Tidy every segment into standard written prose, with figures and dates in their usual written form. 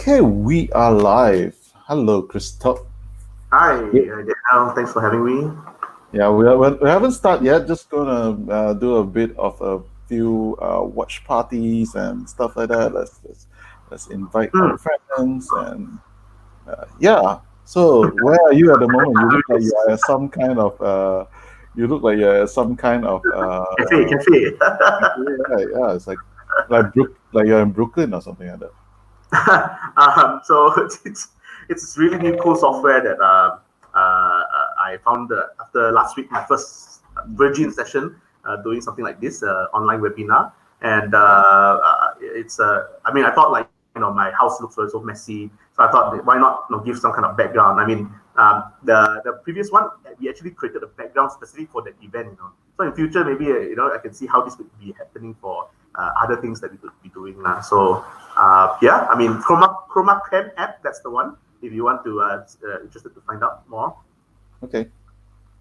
Okay, we are live. Hello, Christoph. Hi, Yeah, Daniel. Thanks for having me. yeah, we haven't started yet. Just gonna do a bit of a few watch parties and stuff like that. Let's invite our Hmm. friends and yeah. So where are you at the moment? You look like Yes. you're at some kind of you look like you're at some kind of Cafe. right? Yeah, it's like you're in Brooklyn or something like that. So it's really new cool software that I found after last week, my first Virgin session, doing something like this online webinar, and it's I mean, I thought like my house looks so messy, so I thought why not give some kind of background. I mean, the previous one we actually created a background specifically for that event. So in future maybe I can see how this would be happening for other things that we could be doing now. So yeah, I mean Chroma Pen app, that's the one. If you want to interested to find out more. Okay.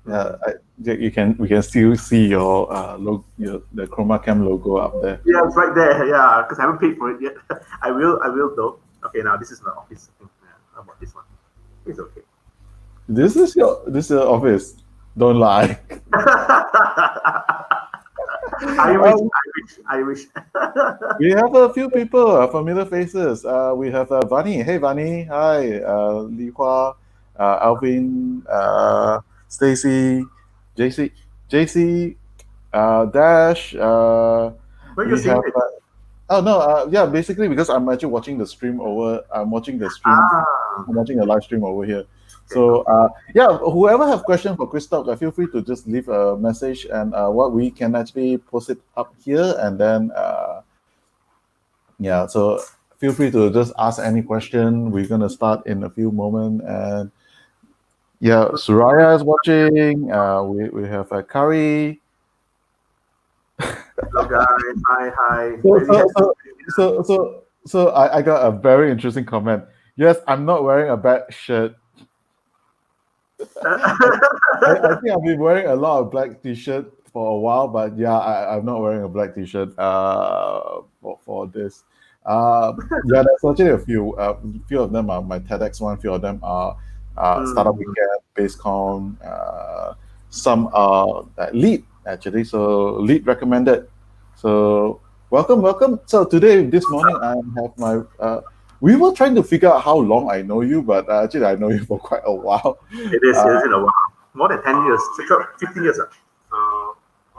Mm. We can still see your the Chroma Cam logo up there. Yeah, it's right there. Yeah, because I haven't paid for it yet. I will though. Okay, now this is the office thing. Yeah, how about this one? It's okay. This is your office. Don't lie. I wish, Um, I wish. we have a few people, familiar faces. We have Vani. Hey Vani. Hi. Li Hua, Alvin, Stacy, JC, JC, Dash. Where you We seeing have. it? Oh no. Yeah. Basically, because I'm actually watching the stream over. I'm watching the stream. Ah, I'm watching a live stream over here. okay, So cool. yeah, whoever have question for Christoph, feel free to just leave a message, and what we can actually post it up here, and then yeah. So feel free to just ask any question. We're gonna start in a few moments, and yeah, Suraya is watching. We have Kari. Hello guys, hi. So Very so happy. so I got a very interesting comment. Yes, I'm not wearing a bad shirt. I think I've been wearing a lot of black t-shirt for a while, but yeah, I'm not wearing a black t-shirt for this. Yeah, there's actually a few of them are my TEDx one, few of them are Startup Hmm. Weekend, BaseCon, some are lead actually, so lead recommended. So welcome. So today, this morning, I have my we were trying to figure out how long I know you, but actually I know you for quite a while. It is in a while. More than 10 years, 15 years.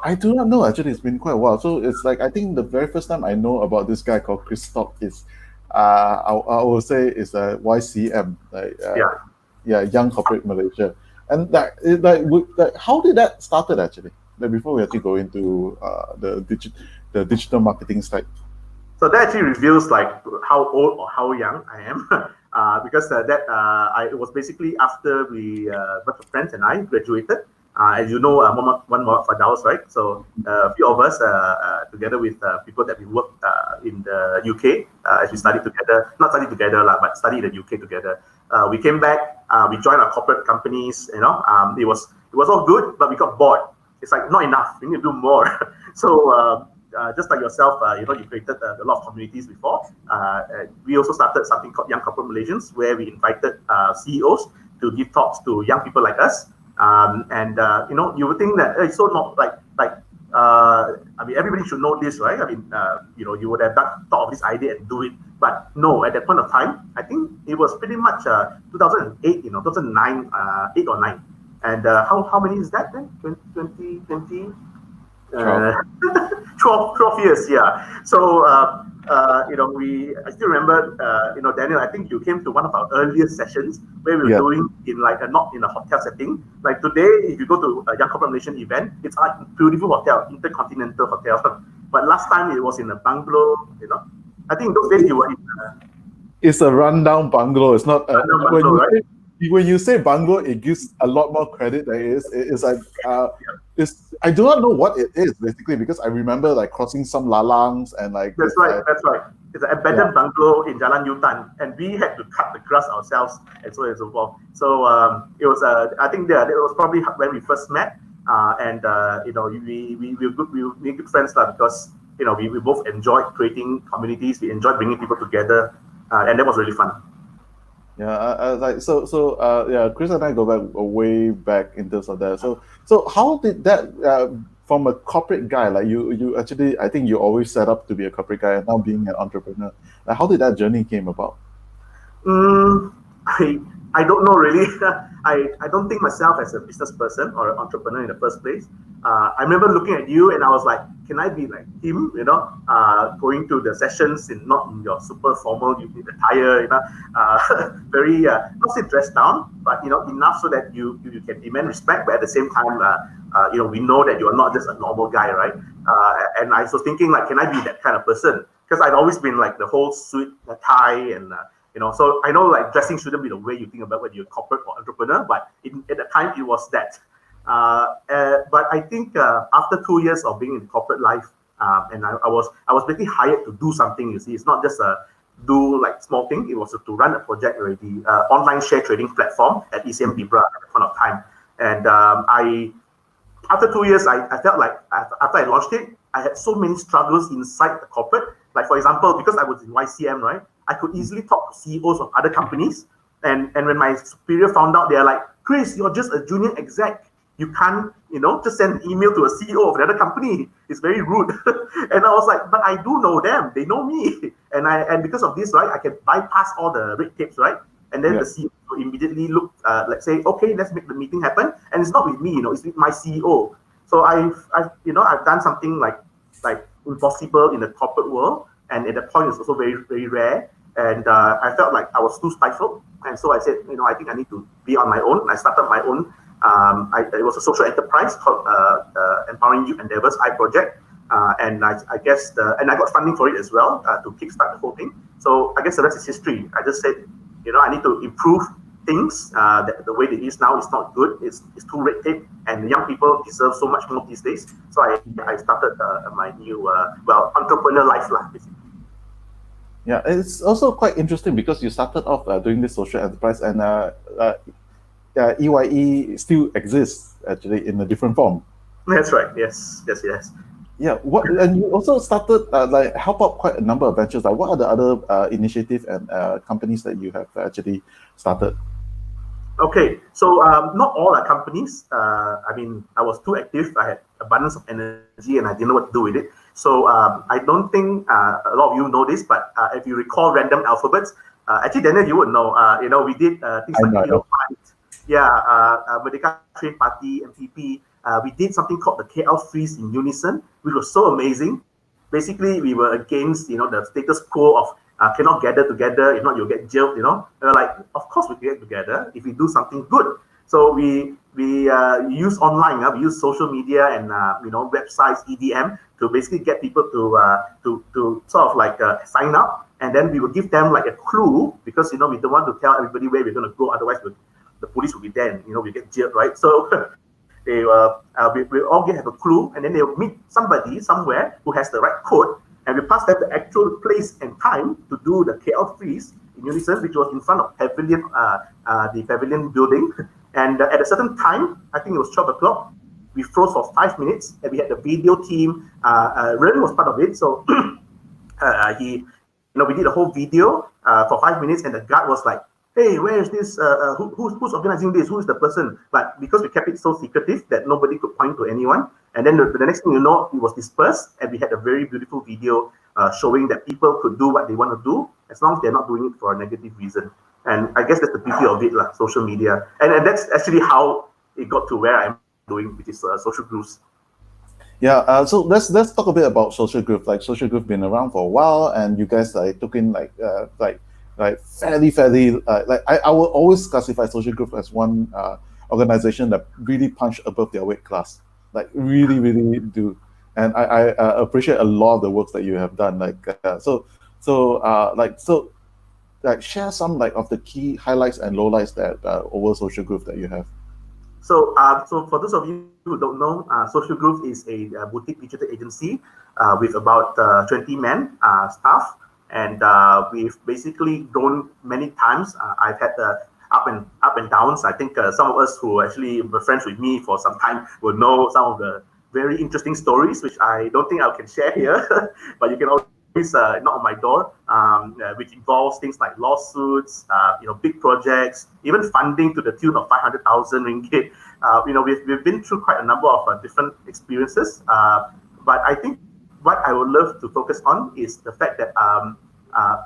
I do not know. Actually, it's been quite a while. So it's like I think the very first time I know about this guy called Christoph is, I will say is a YCM, like Yeah. yeah, Young Corporate Malaysia, and like how did that started actually? Like before we actually go into the digital marketing side. So that actually reveals like how old or how young I am, because it was basically after we bunch of friends and I graduated. As you know, one more Fadaus, right? So a few of us, together with people that we worked in the UK, as we studied together, not studied together, but studied in the UK together. We came back, we joined our corporate companies. It was all good, but we got bored. It's like not enough. We need to do more. So just like yourself, you created a lot of communities before. We also started something called Young Corporate Malaysians, where we invited CEOs to give talks to young people like us. And you would think that it's so not I mean, everybody should know this, right? I mean, you would have thought of this idea and do it. But no, at that point of time, I think it was pretty much 2008, 2009, 8 or 9. And how many is that then? 2020, 12. uh, 12 years, yeah. So, I still remember, Daniel, I think you came to one of our earliest sessions where we were Yeah. doing in not in a hotel setting. Like today, if you go to a Young Corporate Malaysian event, it's a beautiful hotel, Intercontinental Hotel. But last time it was in a bungalow. I think in those days you were in It's a rundown bungalow. It's not a when bungalow, you right? say bungalow, it gives a lot more credit than it is. It's like it's I do not know what it is basically because I remember like crossing some lalangs and like That's it's right. like That's right. It's an yeah. abandoned bungalow in Jalan Yutan, and we had to cut the grass ourselves, and so on and so forth. So it was. I think that it was probably when we first met, and we were good. We made good friends because we both enjoyed creating communities. We enjoyed bringing people together. and that was really fun. Yeah, like yeah, Chris and I go back way back in terms of that. So how did that from a corporate guy like you actually I think you always set up to be a corporate guy and now being an entrepreneur. Like, how did that journey came about? Mm, I I don't know really. I don't think myself as a business person or an entrepreneur in the first place. I remember looking at you and I was like, can I be like him? Going to the sessions in not in your super formal, you need attire, very not say dressed down, but enough so that you can demand respect, but at the same time, we know that you are not just a normal guy, right? And I was thinking like, can I be that kind of person? Because I'd always been like the whole suit, the tie, and so I know like dressing shouldn't be the way you think about when you're a corporate or entrepreneur, but at the time it was that. But I think after 2 years of being in corporate life, and I was basically hired to do something. You see, it's not just a do like small thing. It was to run a project already, online share trading platform at ECM Libra at that point of time. And I after 2 years, I felt like after I launched it, I had so many struggles inside the corporate. Like, for example, because I was in YCM, right, I could easily talk to CEOs of other companies. And when my superior found out, they're like, Chris, you're just a junior exec. You can't, just send an email to a CEO of another company. It's very rude. And I was like, but I do know them. They know me. And because of this, right, I can bypass all the red tapes, right? And then the CEO immediately look, let's say, okay, let's make the meeting happen. And it's not with me, it's with my CEO. So I've done something like impossible in the corporate world, and at that point it's also very very rare. And I felt like I was too stifled, and so I said, I think I need to be on my own. And I started my own. It was a social enterprise called Empowering Youth Endeavors Project. And I guess and I got funding for it as well to kickstart the whole thing. So I guess the rest is history. I just said, I need to improve things. The way it is now is not good. It's too red tape, and young people deserve so much more these days. So I started my new entrepreneur life lah, basically. Yeah, it's also quite interesting because you started off doing this social enterprise, and EYE still exists actually in a different form. That's right. Yes. Yeah, and you also started like help out quite a number of ventures. Like, what are the other initiatives and companies that you have actually started? Okay, so not all are companies. I was too active. I had abundance of energy, and I didn't know what to do with it. So I don't think a lot of you know this, but if you recall random alphabets, actually, Daniel, you would know. We did things like Merdeka Train Party, MPP. We did something called the KL Freeze in Unison, which was so amazing. Basically, we were against the status quo of cannot gather together, if not you'll get jailed. We're like, of course we get together if we do something good. So we use online, we use social media and websites, EDM to basically get people to sort of like sign up, and then we will give them like a clue, because we don't want to tell everybody where we're going to go, otherwise the police will be there and we get jailed, right? So they we all have a clue, and then they'll meet somebody somewhere who has the right code, and we pass them the actual place and time to do the KL freeze in Unison, which was in front of Pavilion, the Pavilion building. And at a certain time, I think it was 12 o'clock, we froze for 5 minutes, and we had the video team. Ren was part of it, so we did a whole video for 5 minutes, and the guard was like, hey, where is this? Who's organizing this? Who is the person? But because we kept it so secretive that nobody could point to anyone. And then the next thing you know, it was dispersed, and we had a very beautiful video showing that people could do what they want to do, as long as they're not doing it for a negative reason. And I guess that's the beauty of it, like social media. And that's actually how it got to where I'm doing, which is social groups. Yeah, so let's talk a bit about social group. Like, social group been around for a while, and you guys took in like fairly like I will always classify social group as one organization that really punch above their weight class, like really do. And I appreciate a lot of the works that you have done. Share some of the key highlights and lowlights that over social group that you have. So for those of you who don't know, Social Group is a boutique digital agency with about 20 men staff, and we've basically grown many times. I've had the up and downs. I think some of us who actually were friends with me for some time will know some of the very interesting stories, which I don't think I can share here, but you can always knock on my door. which involves things like lawsuits, big projects, even funding to the tune of 500,000 ringgit. We've been through quite a number of different experiences. But I think what I would love to focus on is the fact that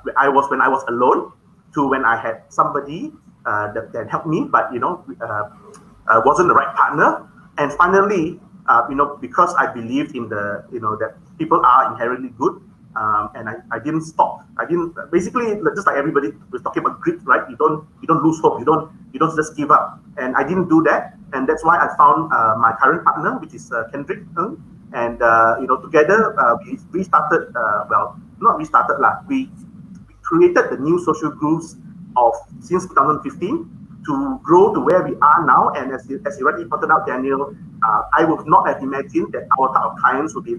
when I was alone to when I had somebody that helped me, but wasn't the right partner. And finally, because I believed in that people are inherently good, and I didn't stop. I didn't basically just like everybody was talking about grit, right? You don't lose hope. You don't just give up. And I didn't do that, and that's why I found my current partner, which is Kendrick, and together we started. Well, not restarted lah. We created the new social groups of since 2015 to grow to where we are now. And as you rightly pointed out, Daniel, I would not have imagined that our type of clients would be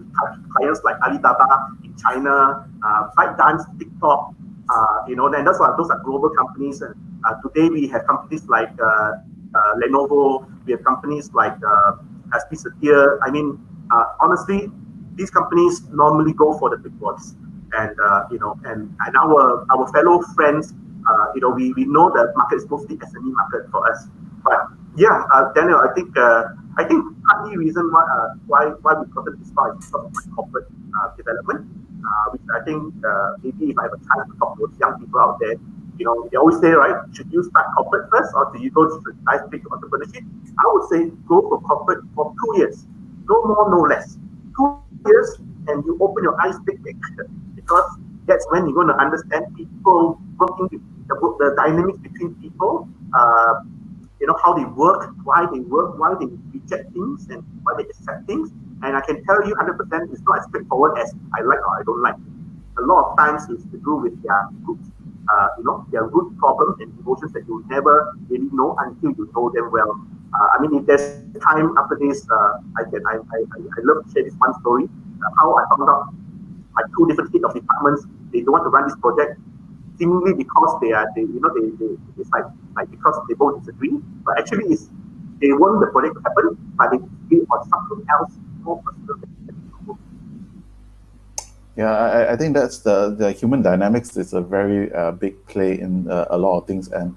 clients like Alibaba in China, ByteDance, TikTok, and those are global companies. And today we have companies like Lenovo, we have companies like SP Setia. I mean, honestly, these companies normally go for the big boys. And and our fellow friends, we know that market is mostly SME market for us. But yeah, Daniel, I think partly reason why we've gotten this far is because of my corporate development, which I think maybe if I have a chance to talk to those young people out there, they always say, right, should you start corporate first or do you go to nice big entrepreneurship? I would say go for corporate for 2 years, no more, no less. 2 years, and you open your eyes big, because that's when you're going to understand people working, the dynamics between people, how they work, why they reject things, and why they accept things. And I can tell you 100% it's not as straightforward as I like or I don't like. A lot of times it's to do with their roots, their root problems and emotions that you never really know until you know them well. If there's time after this, I love to share this one story, how I found out my two different head of departments, they don't want to run this project seemingly because it's like because they both disagree, but actually it's they want the project to happen, but they disagree on something else more personal. Yeah, I think that's the human dynamics is a very big play in a lot of things, and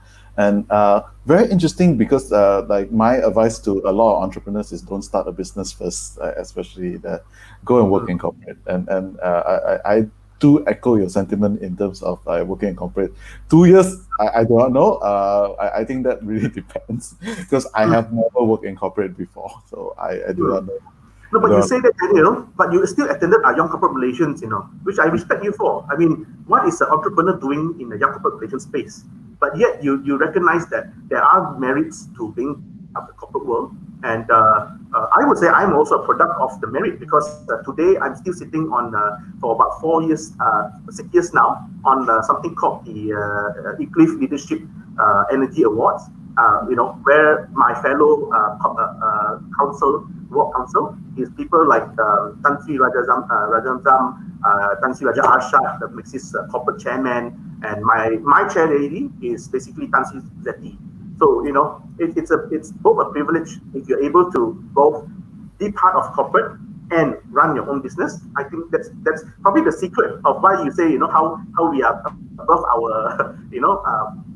very interesting because like my advice to a lot of entrepreneurs is don't start a business first, especially that go and work in corporate, and I do echo your sentiment in terms of working in corporate. 2 years, I do not know. I think that really depends because I have never worked in corporate before, so I do not know. No, but you say that, Daniel, but you still attended our Young Corporate Malaysians, which I respect you for. I mean, what is an entrepreneur doing in the Young Corporate Malaysian space? But yet you recognize that there are merits to being of the corporate world. And I would say I'm also a product of the merit because today I'm still sitting on, for about 4 years, 6 years now, on something called the Eclipse Leadership Energy Awards, where my fellow work council is people like Tan Sri Rajazam, Tan Sri Raja Arshad, the Maxis corporate chairman, and my chair lady is basically Tan Sri Zeti. So it's both a privilege if you're able to both be part of corporate and run your own business. I think that's probably the secret of why you say how we are above our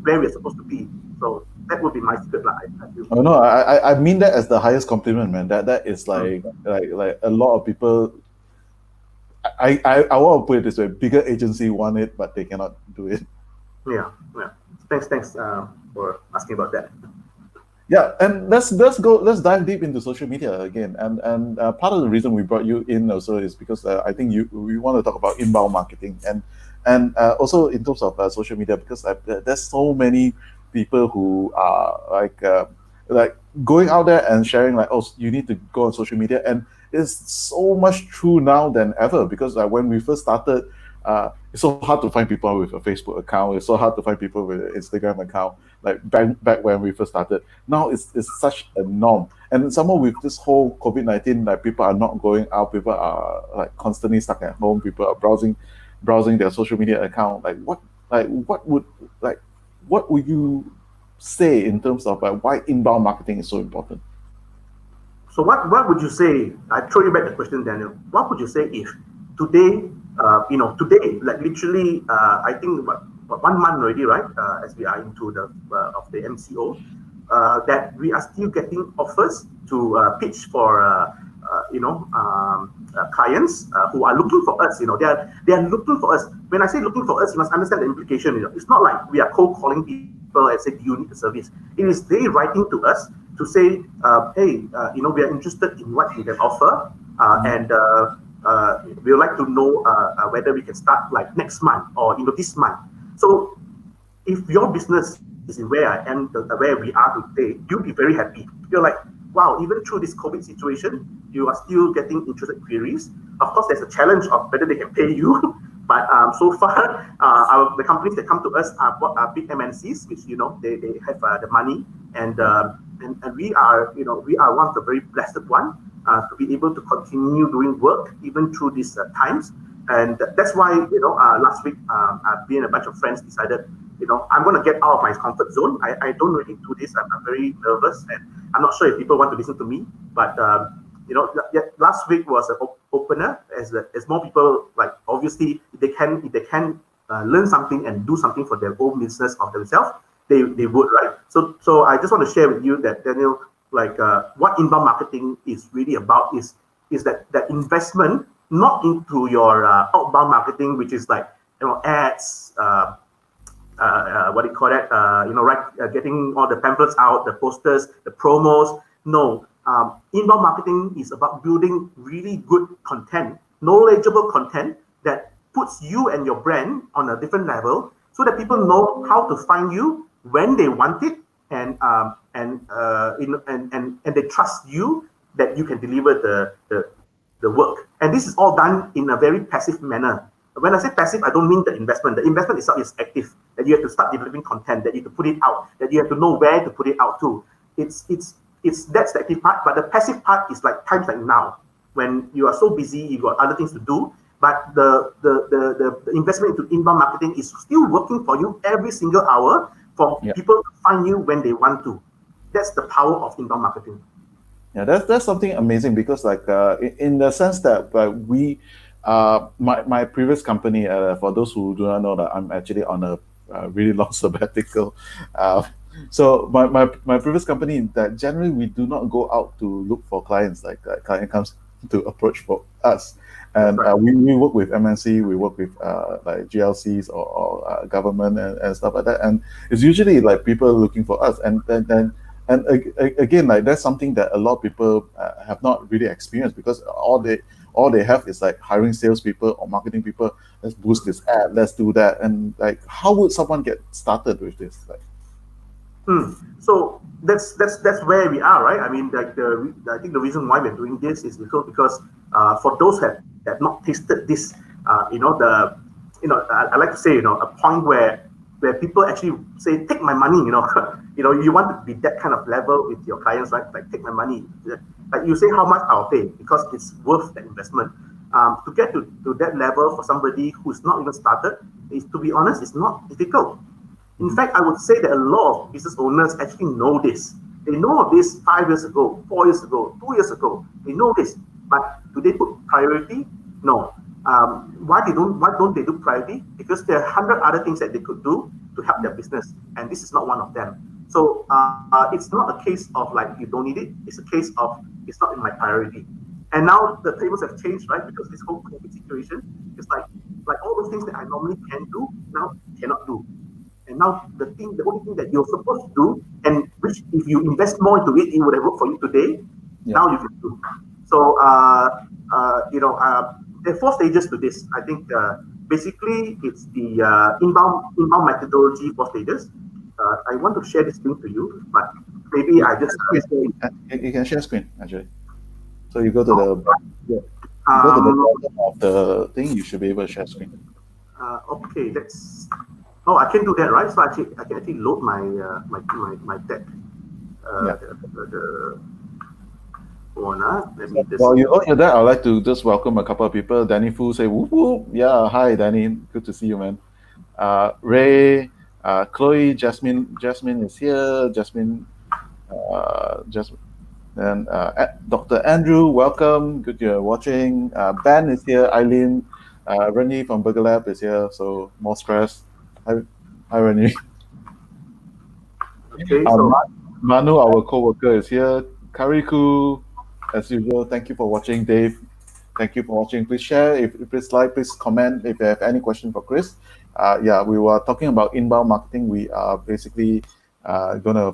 where we're supposed to be. So that would be my secret, I feel. Oh no, I mean that as the highest compliment, man. That is like a lot of people. I want to put it this way: bigger agency want it, but they cannot do it. Yeah. Thanks for asking about that. Yeah, and let's dive deep into social media again. And part of the reason we brought you in also is because I think we want to talk about inbound marketing and also in terms of social media because there's so many people who are like going out there and sharing like, oh, you need to go on social media, and it's so much true now than ever because when we first started, it's so hard to find people with a Facebook account. It's so hard to find people with an Instagram account. Like back when we first started, now it's such a norm. And somehow with this whole COVID-19, like people are not going out, people are like constantly stuck at home. People are browsing their social media account. What would you say in terms of why inbound marketing is so important? So what would you say? I throw you back the question, Daniel. What would you say if today today, like literally, I think about 1 month already, right? As we are into the of the MCO, that we are still getting offers to pitch for clients who are looking for us. They are looking for us. When I say looking for us, you must understand the implication. It's not like we are cold calling people and say, "Do you need the service?" It is they writing to us to say, "Hey, we are interested in what you can offer, and we would like to know whether we can start like next month or this month." So if your business is in where I am, where we are today, you'll be very happy. You're like, wow, even through this COVID situation, you are still getting interested queries. Of course, there's a challenge of whether they can pay you. But so far, the companies that come to us are big MNCs, which they have the money, and we are one of the very blessed one to be able to continue doing work even through these times. And that's why, last week, me and a bunch of friends decided, I'm going to get out of my comfort zone. I don't really do this. I'm very nervous, and I'm not sure if people want to listen to me. But last week was an opener, as more people, like, obviously, if they can learn something and do something for their own business of themselves, they would, right? So I just want to share with you that, Daniel, like, what inbound marketing is really about is that investment, not into your outbound marketing, which is like ads, what do you call that? Getting all the pamphlets out, the posters, the promos. No, inbound marketing is about building really good content, knowledgeable content that puts you and your brand on a different level, so that people know how to find you when they want it, and they trust you that you can deliver the work. And this is all done in a very passive manner. When I say passive, I don't mean the investment. The investment itself is active. That you have to start developing content, that you have to put it out, that you have to know where to put it out to. That's the active part. But the passive part is like times like now, when you are so busy, you got other things to do. But the investment into inbound marketing is still working for you every single hour for people to find you when they want to. That's the power of inbound marketing. Yeah, that's something amazing, because like in the sense that my previous company, for those who do not know, that I'm actually on a really long sabbatical. So my previous company, that generally we do not go out to look for clients. Like client comes to approach for us, and Right. we work with MNC, we work with like GLCs or government and stuff like that, and it's usually like people looking for us, and again, like that's something that a lot of people have not really experienced, because all they have is like hiring salespeople or marketing people. Let's boost this ad, let's do that, and like, how would someone get started with this? Like, So that's where we are, right? I mean, like I think the reason why we're doing this is because for those that not tasted this, I like to say, a point where people actually say, take my money, you want to be that kind of level with your clients, right? Like, take my money. Like, you say how much I'll pay, because it's worth the investment. To get to that level for somebody who's not even started, is, to be honest, it's not difficult. In fact, I would say that a lot of business owners actually know this. They know of this 5 years ago, 4 years ago, 2 years ago. They know this, but do they put priority? No. Why don't they do priority? Because there are 100 other things that they could do to help their business, and this is not one of them. So it's not a case of like you don't need it. It's a case of it's not in my priority. And now the tables have changed, right? Because this whole COVID situation is like all those things that I normally can do now cannot do. And now the only thing that you're supposed to do, and which if you invest more into it, it would have worked for you today. Now you can do. So there are 4 stages to this. I think basically it's the inbound methodology 4 stages. I want to share this link to you, but maybe I just you can share screen actually. So you go to the um, bottom of the thing. You should be able to share screen. okay. Let's. Oh, I can do that, right? So I can actually load my deck. Yeah. The one. Let me just. Well, you know that, I'd like to just welcome a couple of people. Danny Fu say whoop whoop. Yeah, hi Danny, good to see you, man. Ray, Chloe, Jasmine is here. Jasmine, and Dr. Andrew, welcome. Good you're watching. Ben is here. Eileen, Renyi from Burger Lab is here, so more stress. Hi Renyi. Okay, so Manu, our co-worker, is here. Kariku, as usual, thank you for watching. Dave, thank you for watching. Please share, if please like, please comment if you have any question for Chris. Yeah, we were talking about inbound marketing. We are basically gonna.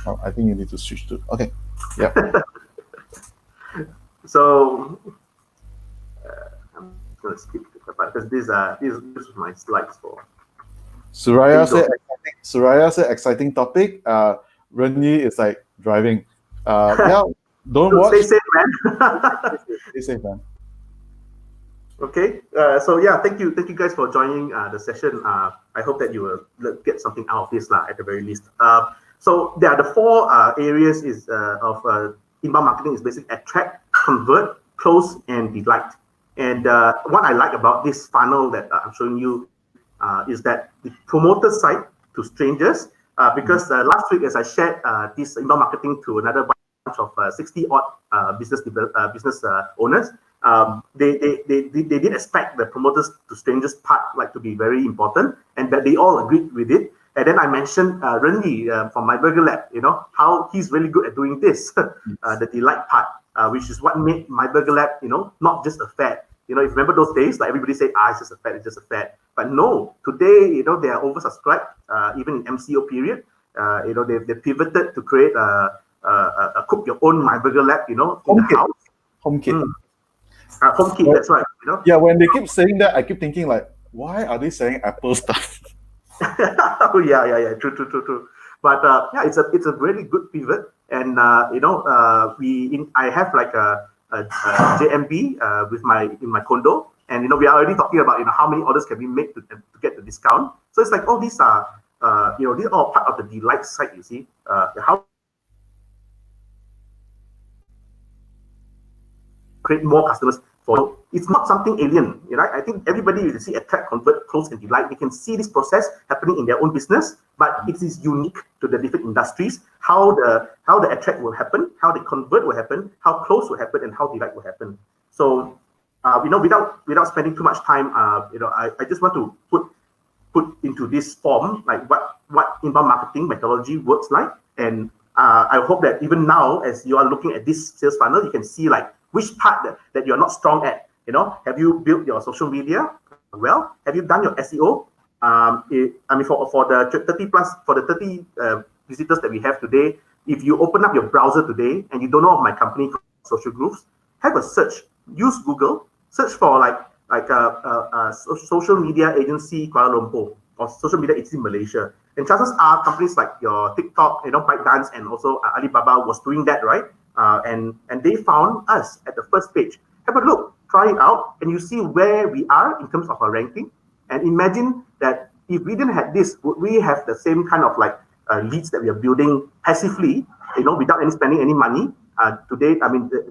I think you need to switch to. Okay, yeah. so I'm gonna skip the part because these are my slides for. Suraya said exciting topic. Renyi is like driving. Yeah, don't So watch. stay safe, man. Stay safe, man. Okay, so yeah, thank you guys for joining the session. I hope that you will get something out of this at the very least. So there are the four areas of inbound marketing is basically attract, convert, close, and delight. And what I like about this funnel that I'm showing you is that the promoter side to strangers, because last week as I shared this inbound marketing to another bunch of 60 odd business owners, they did expect the promoters to strangers part to be very important, and that they all agreed with it. And then I mentioned Renyi from my Burger Lab, how he's really good at doing this, the delight part, which is what made my Burger Lab, not just a fad. If you remember those days, everybody said, it's just a fad, it's just a fad. But no, today, they are oversubscribed, even in MCO period. They pivoted to create a cook your own My Burger Lab, in the house. HomeKit. HomeKit, that's right. Yeah, when they keep saying that, I keep thinking why are they saying Apple stuff? Oh yeah. True. But yeah, it's a really good pivot, and I have a JMB in my condo, and we are already talking about how many orders can we make to get the discount. So it's all these are these are all part of the delight side. You see, how create more customers for. It's not something alien, I think everybody will see attract, convert, close, and delight. They can see this process happening in their own business, but it is unique to the different industries. How the attract will happen, how the convert will happen, how close will happen, and how delight will happen. So, without spending too much time, I just want to put into this form what inbound marketing methodology works like, and I hope that even now, as you are looking at this sales funnel, you can see which part that you're not strong at. Have you built your social media well? Have you done your SEO? For the 30 plus, for the 30 visitors that we have today, if you open up your browser today and you don't know of my company social groups, have a search. Use Google. Search for social media agency Kuala Lumpur or social media agency Malaysia. And chances are companies like your TikTok, ByteDance, and also Alibaba was doing that, right? And they found us at the first page. Have a look, try it out, and you see where we are in terms of our ranking. And imagine that if we didn't have this, would we have the same kind of leads that we are building passively, without spending any money? Today,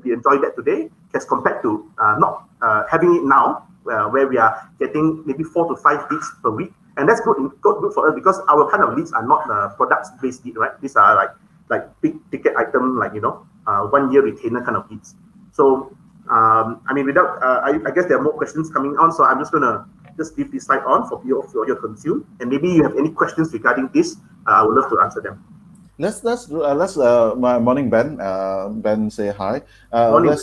we enjoy that today as compared to not having it now, where we are getting maybe 4 to 5 leads per week. And that's good for us because our kind of leads are not products-based leads, right? These are like big ticket item, 1 year retainer kind of leads. So, I guess there are more questions coming on, so I'm just gonna leave this slide on for you to consume. And maybe you have any questions regarding this, I would love to answer them. Let's my morning Ben. Ben say hi. Morning.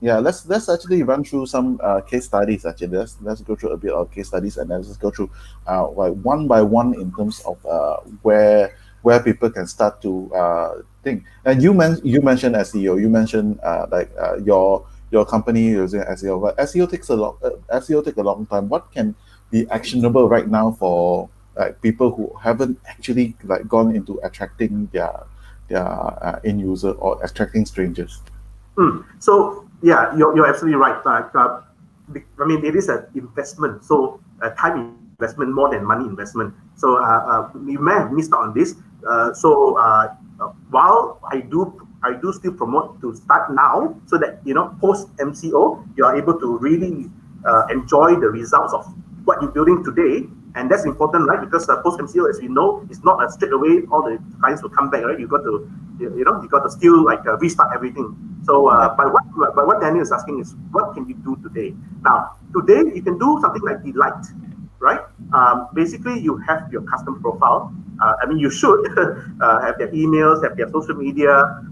Let's actually run through some case studies. Actually, let's go through a bit of case studies, and let's go through one by one in terms of where people can start to think. And you mentioned SEO. You mentioned your company using SEO, but SEO takes a long time. What can be actionable right now for people who haven't actually gone into attracting their end user or attracting strangers? So yeah, you're absolutely right. It is an investment. So time investment more than money investment. So we may have missed out on this. While I do still promote to start now, so that post MCO you are able to really enjoy the results of what you're building today, and that's important, right? Because post MCO, as we know, it's not straight away all the clients will come back, right? You got to still restart everything. So, Yeah. but what Daniel is asking is, what can you do today? Now, today you can do something like Delight, right? Basically, you have your custom profile. I mean, you should have their emails, have their social media.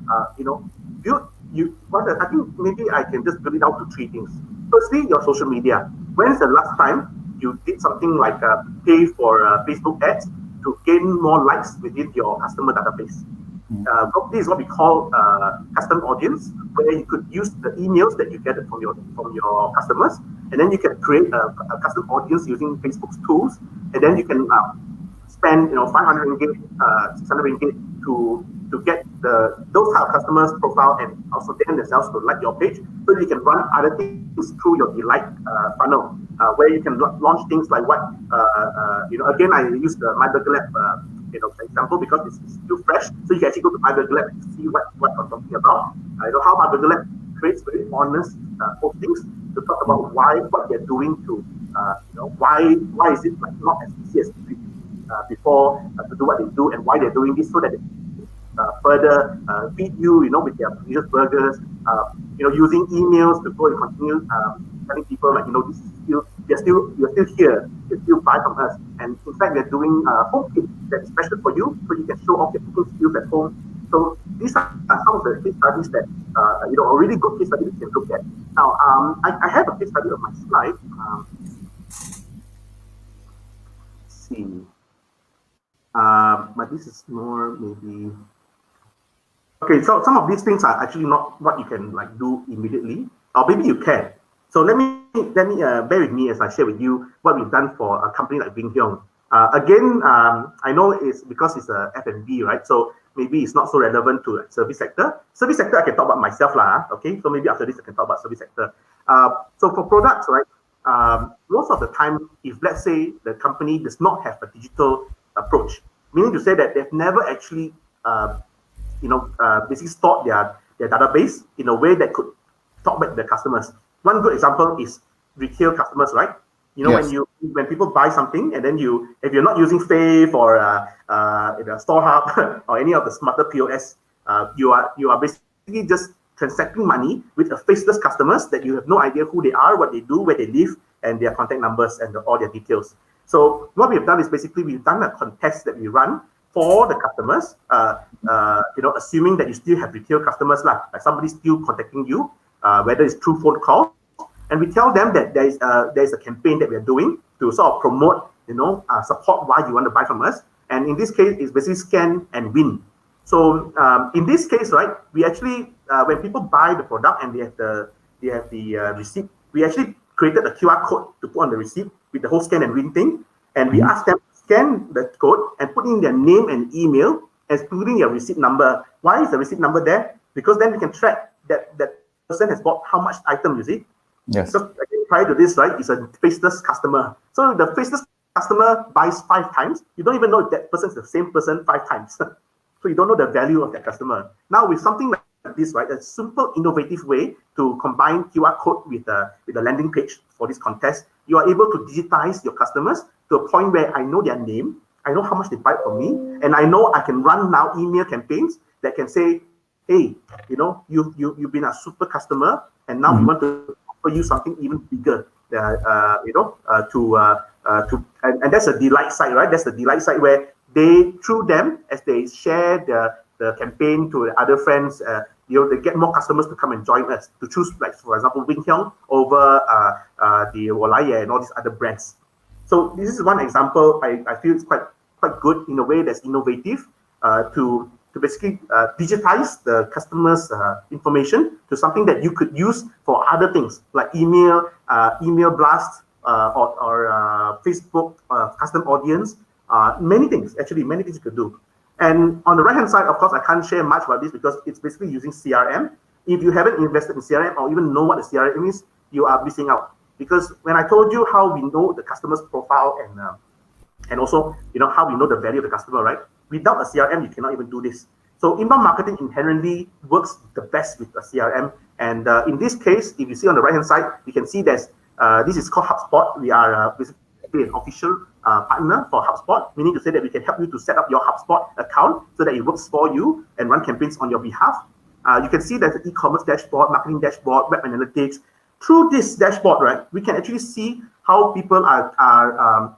Build you. I think maybe I can just build it down to three things. Firstly, your social media. When's the last time you did something like pay for Facebook ads to gain more likes within your customer database? Mm. This is what we call custom audience, where you could use the emails that you get from your customers, and then you can create a custom audience using Facebook's tools, and then you can spend 500 ringgit, 600 ringgit to get those type of customers profile, and also them themselves to like your page, so you can run other things through your Delight funnel, where you can launch things like what again, I use the My Burger Lab example because it's still fresh. So you can actually go to My Burger Lab and see what I'm talking about. How My Burger Lab creates very honest postings to talk about what they're doing to why is it like not as easy as before to do what they do, and why they're doing this, so that they further feed you, with their previous burgers, using emails to go and continue telling people like, this is you're still here, you still buy from us, and in fact we're doing home kit that's special for you, so you can show off your cooking skills at home. So these are some of the case studies that a really good case study that you can look at. Now, I have a case study on my slide. Let's see. But this is more maybe. Okay, so some of these things are actually not what you can like do immediately, or maybe you can. So let me bear with me as I share with you what we've done for a company like Wing Hyong. Again, I know it's because it's a F&B, right? So maybe it's not so relevant to service sector. Service sector, I can talk about myself lah. Okay, so maybe after this I can talk about service sector. So for products, right? Most of the time, if let's say the company does not have a digital approach, meaning to say that they've never actually basically stored their database in a way that could talk back to the customers. One good example is retail customers, right? Yes. When people buy something, and then if you're not using Fave or StoreHub or any of the smarter POS, you are basically just transacting money with a faceless customers that you have no idea who they are, what they do, where they live, and their contact numbers and all their details. So what we've done is basically we've done a contest that we run for the customers, assuming that you still have retail customers, like somebody's still contacting you, whether it's through phone calls, and we tell them that there is a campaign that we are doing to sort of promote, support why you want to buy from us. And in this case, it's basically scan and win. So in this case, right, we actually when people buy the product and they have the receipt, we actually created a QR code to put on the receipt with the whole scan and win thing, and we asked them to scan the code and put in their name and email, including your receipt number. Why is the receipt number there? Because then we can track that person has bought how much item, you see. Yes. So again, prior to this, right, is a faceless customer. So the faceless customer buys 5 times. You don't even know if that person is the same person 5 times. So you don't know the value of that customer. Now with something like this, right, a simple, innovative way to combine QR code with a landing page for this contest, you are able to digitize your customers to a point where I know their name, I know how much they buy from me, and I know I can run now email campaigns that can say, hey, you've been a super customer, and now we want to offer you something even bigger. And that's a Delight site, right? That's the Delight site where they, through them, as they share the campaign to other friends, they get more customers to come and join us, to choose, like, for example, Wing Hyong over the Wolaya and all these other brands. So this is one example. I feel it's quite good in a way that's innovative to basically digitize the customer's information to something that you could use for other things like email blast or Facebook custom audience. Many things you could do. And on the right hand side, of course, I can't share much about this because it's basically using CRM. If you haven't invested in CRM or even know what a CRM is, you are missing out. Because when I told you how we know the customer's profile and also how we know the value of the customer, right? Without a CRM, you cannot even do this. So inbound marketing inherently works the best with a CRM. And in this case, if you see on the right hand side, you can see this is called HubSpot. We are basically an official partner for HubSpot, meaning to say that we can help you to set up your HubSpot account so that it works for you and run campaigns on your behalf. You can see there's an e-commerce dashboard, marketing dashboard, web analytics. Through this dashboard, right, we can actually see how people I'll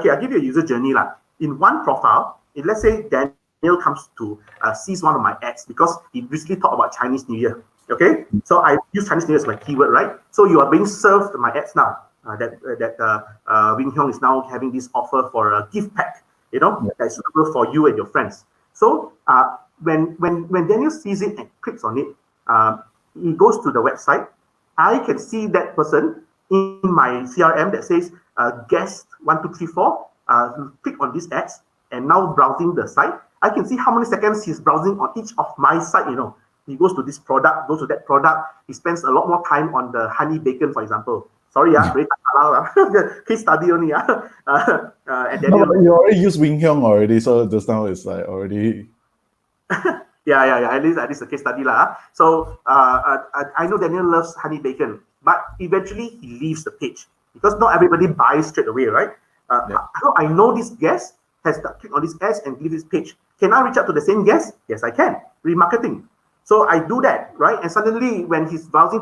give you a user journey. In one profile, if let's say Daniel comes to sees one of my ads because he recently talked about Chinese New Year. Okay, so I use Chinese New Year as my keyword, right? So you are being served my ads now. Wing Hyung is now having this offer for a gift pack, that's suitable for you and your friends. So when Daniel sees it and clicks on it, he goes to the website. I can see that person in my CRM that says guest 1234. Click on this ads and now browsing the site. I can see how many seconds he's browsing on each of my site. He goes to this product, goes to that product. He spends a lot more time on the honey bacon, for example. Sorry, case study only. And then you already used Wing Hyung already, so just now it's like already. Yeah. At least a case study lah. So I know Daniel loves honey bacon, but eventually he leaves the page because not everybody buys straight away, right? I know this guest has clicked on this ads and leave this page. Can I reach out to the same guest? Yes, I can. Remarketing. So I do that, right? And suddenly when he's browsing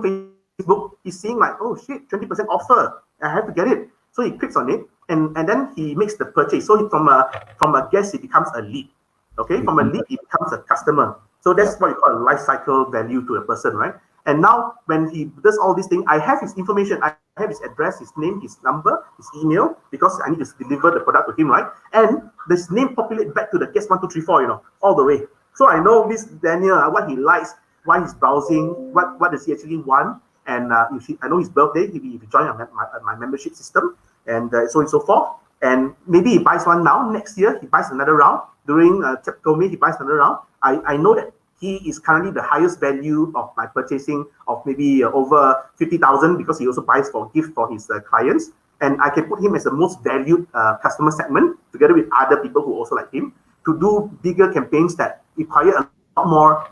Facebook, he's seeing like, oh shit, 20% offer. I have to get it. So he clicks on it and then he makes the purchase. So from a guest, he becomes a lead. Okay, from a lead, he becomes a customer. So that's what you call a life cycle value to a person, right? And now when he does all these things, I have his information. I have his address, his name, his number, his email, because I need to deliver the product to him, right? And this name populate back to the guest 1234, all the way. So I know this Daniel, what he likes, why he's browsing, what does he actually want, and I know his birthday. If he join my membership system, and so on and so forth. And maybe he buys one now. Next year he buys another round. During told me he buys another round. I know that he is currently the highest value of my purchasing of maybe over 50,000 because he also buys for gift for his clients. And I can put him as the most valued customer segment together with other people who also like him to do bigger campaigns that require a lot more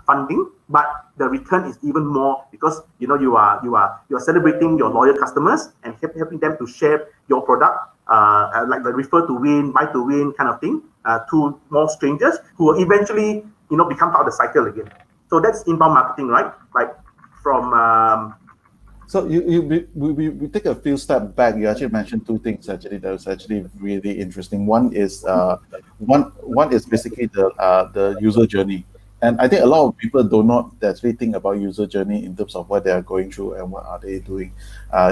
funding, but the return is even more because you are celebrating your loyal customers and helping them to share your product, like the refer to win, buy to win kind of thing, to more strangers who will eventually become part of the cycle again. So that's inbound marketing, right? Like from So we take a few steps back. You actually mentioned two things actually that was actually really interesting. One is basically the user journey, and I think a lot of people do not actually think about user journey in terms of what they are going through and what are they doing.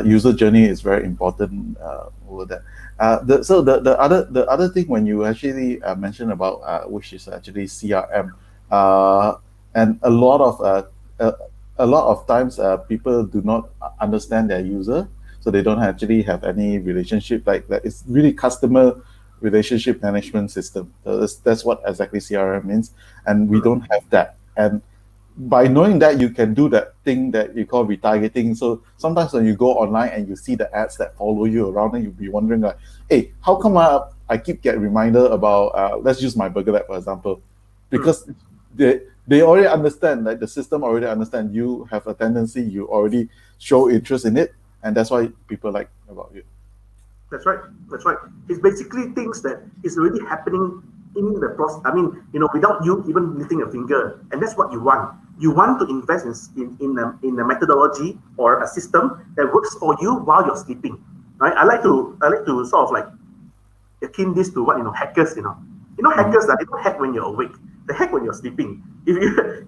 User journey is very important over that. The other thing when you actually mentioned about which is actually CRM, and a lot of times people do not understand their user, so they don't actually have any relationship like that. It's really customer relationship management system. So that's what exactly CRM means, and we don't have that. And by knowing that, you can do that thing that you call retargeting. So sometimes when you go online and you see the ads that follow you around, and you'll be wondering like, hey, how come I keep get reminder about let's use my burger lab for example, because they already understand, like the system already understand you have a tendency, you already show interest in it, and that's why people like about you. That's right. It's basically things that is already happening in the process. I mean, without you even lifting a finger, and that's what you want. You want to invest in a methodology or a system that works for you while you're sleeping. Right? I like to sort of like akin this to what hackers. Hackers that they don't hack when you're awake. They hack when you're sleeping. If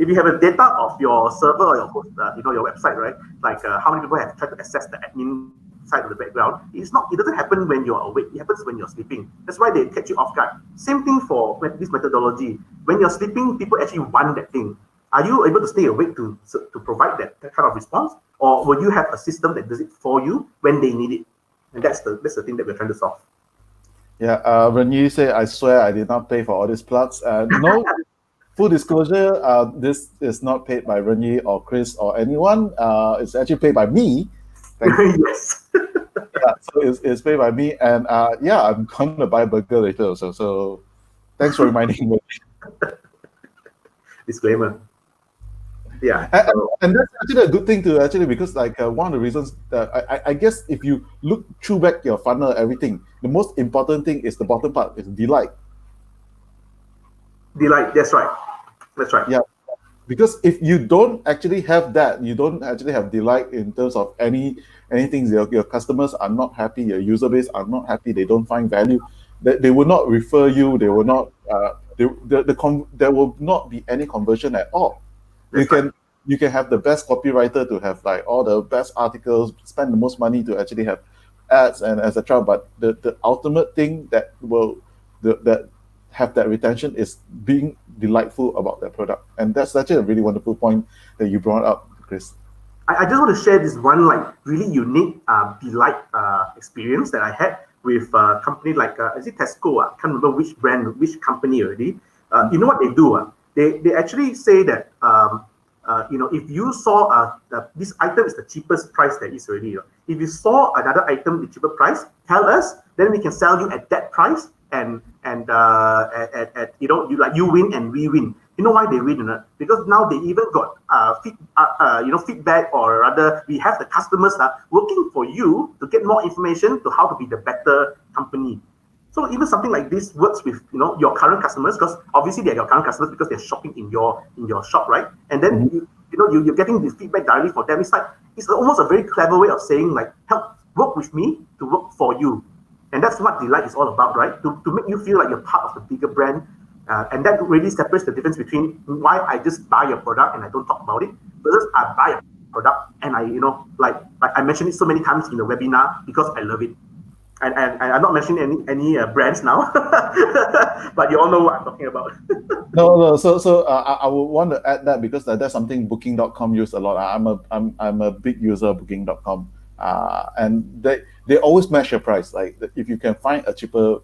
you have a data of your server or your host, your website, right? Like how many people have tried to access the admin side of the background. It doesn't happen when you're awake. It happens when you're sleeping. That's why they catch you off guard. Same thing for this methodology. When you're sleeping, people actually want that thing. Are you able to stay awake to provide that kind of response, or will you have a system that does it for you when they need it? And that's the thing that we're trying to solve. Yeah, when you say I swear I did not pay for all these plugs, no. Full disclosure, this is not paid by Renyi or Chris or anyone. It's actually paid by me. Yes. Yeah, so it's paid by me, and I'm going to buy a burger later also. So thanks for reminding me. Disclaimer. Yeah. And that's actually a good thing to actually, because like one of the reasons that I guess if you look through back your funnel, everything, the most important thing is the bottom part, is delight. Delight, that's right. Yeah. because if you don't actually have that, you don't actually have delight in terms of anything. Your customers are not happy, your user base are not happy, they don't find value, they will not refer you, they will not there will not be any conversion at all. You That's right. can you can have the best copywriter to have like all the best articles, spend the most money to actually have ads and etc. But the ultimate thing that will that have that retention is being delightful about their product, and that's actually a really wonderful point that you brought up, Chris. I just want to share this one like really unique delight experience that I had with a company like is it Tesco? I can't remember which brand, which company already. You know what they do? They actually say that if you saw this item is the cheapest price there is already. If you saw another item with cheaper price, tell us. Then we can sell you at that price, and you win and we win. You know why they win or not? Because now they even got feedback, or rather, we have the customers working for you to get more information to how to be the better company. So even something like this works with your current customers, because obviously they're your current customers because they're shopping in your shop, right? And then Mhm. you're getting this feedback directly for them. It's almost a very clever way of saying like, help work with me to work for you. And that's what delight is all about, right? To make you feel like you're part of the bigger brand. And that really separates the difference between why I just buy your product and I don't talk about it versus I buy a product and like I mentioned it so many times in the webinar because I love it. And I'm not mentioning any brands now, but you all know what I'm talking about. No. I would want to add that because that's something Booking.com use a lot. I'm a big user of Booking.com, and they always match your price. Like if you can find a cheaper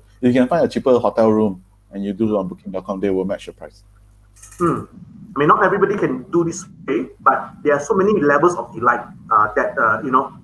hotel room and you do it on Booking.com, they will match your price. Hmm. I mean, not everybody can do this way, but there are so many levels of delight that.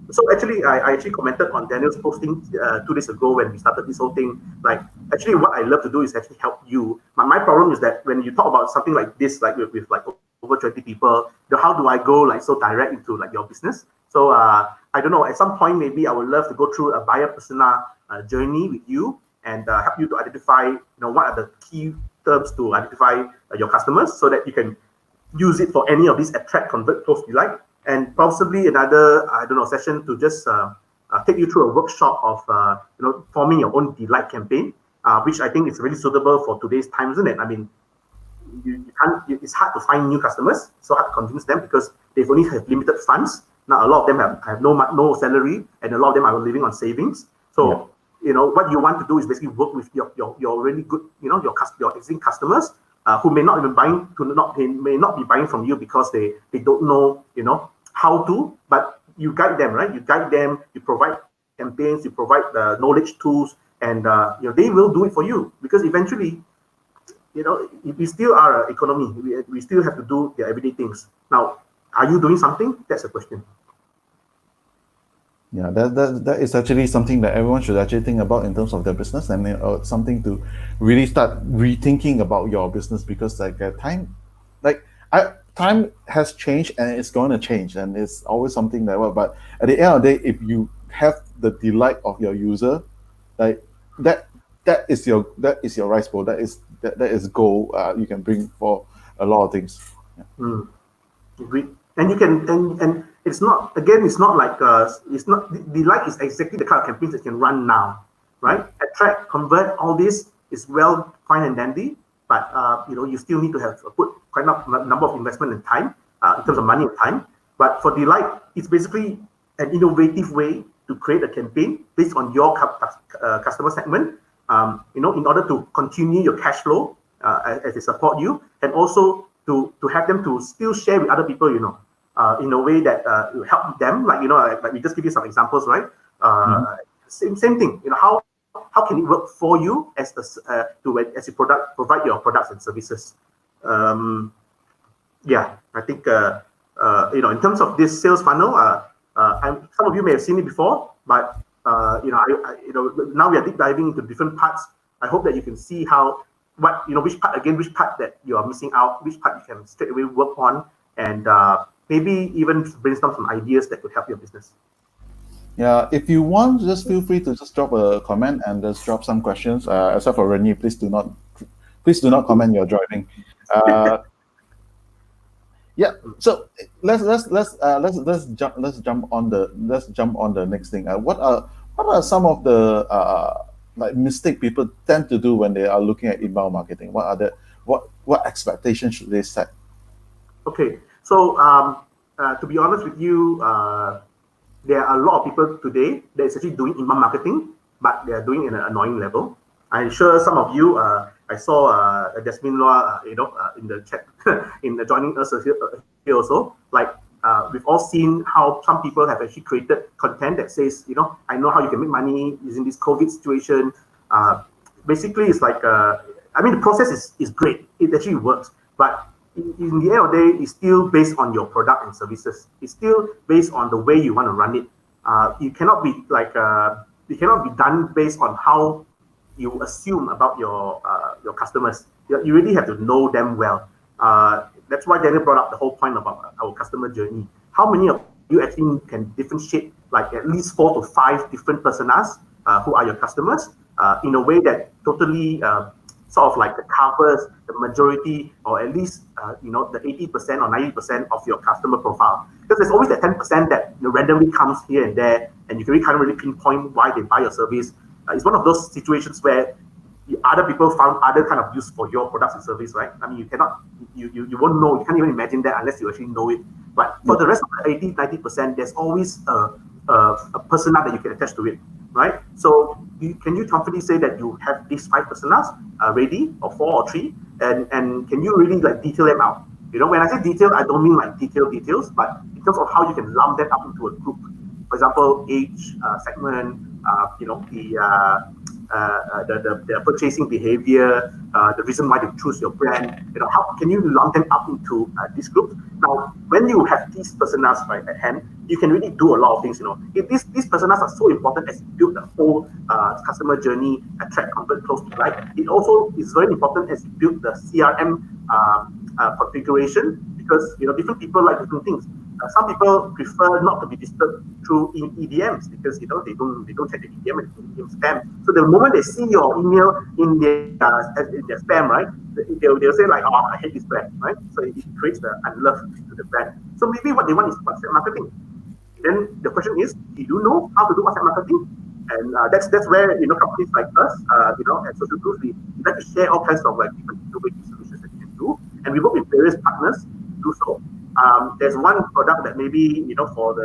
So actually, I actually commented on Daniel's posting 2 days ago when we started this whole thing. Like, actually, what I love to do is actually help you. My problem is that when you talk about something like this, like with like over 20 people, how do I go like so direct into like your business? So I don't know. At some point, maybe I would love to go through a buyer persona journey with you and help you to identify, what are the key terms to identify your customers so that you can use it for any of these attract, convert, close, delight, and possibly another, I don't know, session to just take you through a workshop of, forming your own delight campaign, which I think is really suitable for today's time, isn't it? I mean, you can't, it's hard to find new customers, so hard to convince them because they've only have limited funds. Now, a lot of them have no salary, and a lot of them are living on savings. So, what you want to do is basically work with your really good, your existing customers who may not even they may not be buying from you because they don't know, how to, but you guide them, right? You guide them, you provide campaigns, you provide the knowledge tools, and they will do it for you because eventually, we still are an economy. We still have to do the everyday things. Now, are you doing something? That's the question. Yeah, that is actually something that everyone should actually think about in terms of their business, and something to really start rethinking about your business because time has changed and it's going to change, and it's always something that but at the end of the day, if you have the delight of your user, like that that is your rice bowl, that is gold you can bring for a lot of things. Yeah. Mm. Agreed. And you can, and it's not, again, it's not like it's not the like is exactly the kind of campaigns that you can run now, right? Attract, convert, all this is well fine and dandy, but you still need to have put quite a number of investment and time in terms of money and time. But for Delight, it's basically an innovative way to create a campaign based on your customer segment, in order to continue your cash flow as they support you, and also to have them to still share with other people, in a way that will help them. Like we just give you some examples, right? Same thing. How can it work for you as you provide your products and services? I think in terms of this sales funnel, some of you may have seen it before, but now we are deep diving into different parts. I hope that you can see which part that you are missing out, which part you can straight away work on, and maybe even brainstorm some ideas that could help your business. Yeah, if you want, just feel free to just drop a comment and just drop some questions. Except for Rennie, please do not comment. You're driving. Uh, Yeah. So let's jump on the next thing. What are some of the like mistake people tend to do when they are looking at inbound marketing? What expectations should they set? Okay, so to be honest with you, there are a lot of people today that is actually doing inbound marketing, but they are doing it in an annoying level. I'm sure some of you, I saw Jasmine Loa, in the chat, in joining us here also. Like we've all seen how some people have actually created content that says, I know how you can make money using this COVID situation. Uh, Basically, it's like, I mean, the process is great. It actually works, but in the end of the day, it's still based on your product and services. It's still based on the way you want to run it. You cannot be like it cannot be done based on how you assume about your customers. You really have to know them well. That's why Daniel brought up the whole point about our customer journey. How many of you actually can differentiate like at least 4 to 5 different personas who are your customers in a way that totally sort of like covers the majority or at least the 80% or 90% of your customer profile, because there's always that 10% that randomly comes here and there and you really can't really pinpoint why they buy your service. It's one of those situations where other people found other kind of use for your products and service, right? I mean, you cannot, you won't know, you can't even imagine that unless you actually know it. But for Yeah. the rest of the 80, 90%, there's always a persona that you can attach to it, right? So can you confidently say that you have these 5 personas ready, or 4 or 3, and can you really like detail them out? When I say detail, I don't mean like details, but in terms of how you can lump them up into a group. For example, age, segment, the purchasing behavior, the reason why they choose your brand. How can you lump them up into this group? Now, when you have these personas right at hand, you can really do a lot of things. If these personas are so important as you build the whole customer journey, attract, convert, close to buy. It also is very important as you build the CRM configuration, because different people like different things. Some people prefer not to be disturbed through EDMs because they don't check the EDM and EDM spam. So the moment they see your email in their spam, right, they'll say like, oh, I hate this brand, right? So it creates the unlove to the brand. So maybe what they want is WhatsApp marketing. Then the question is, do you know how to do WhatsApp marketing? And that's where companies like us, at Social Proof, we like to share all kinds of like different innovative solutions that you can do, and we work with various partners to do so. There's one product that maybe for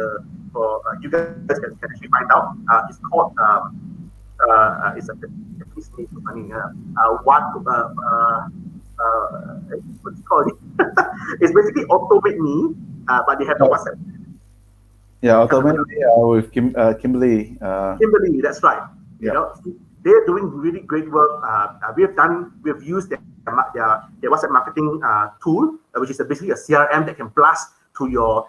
you guys can actually find out. It's called it's a Japanese name, so funny. What's it called? It's basically Automate Me, but they have the WhatsApp. Yeah, automatically with Kimberly. Kimberly, that's right. Yeah. They're doing really great work. We've used their WhatsApp marketing tool, which is basically a CRM that can blast to your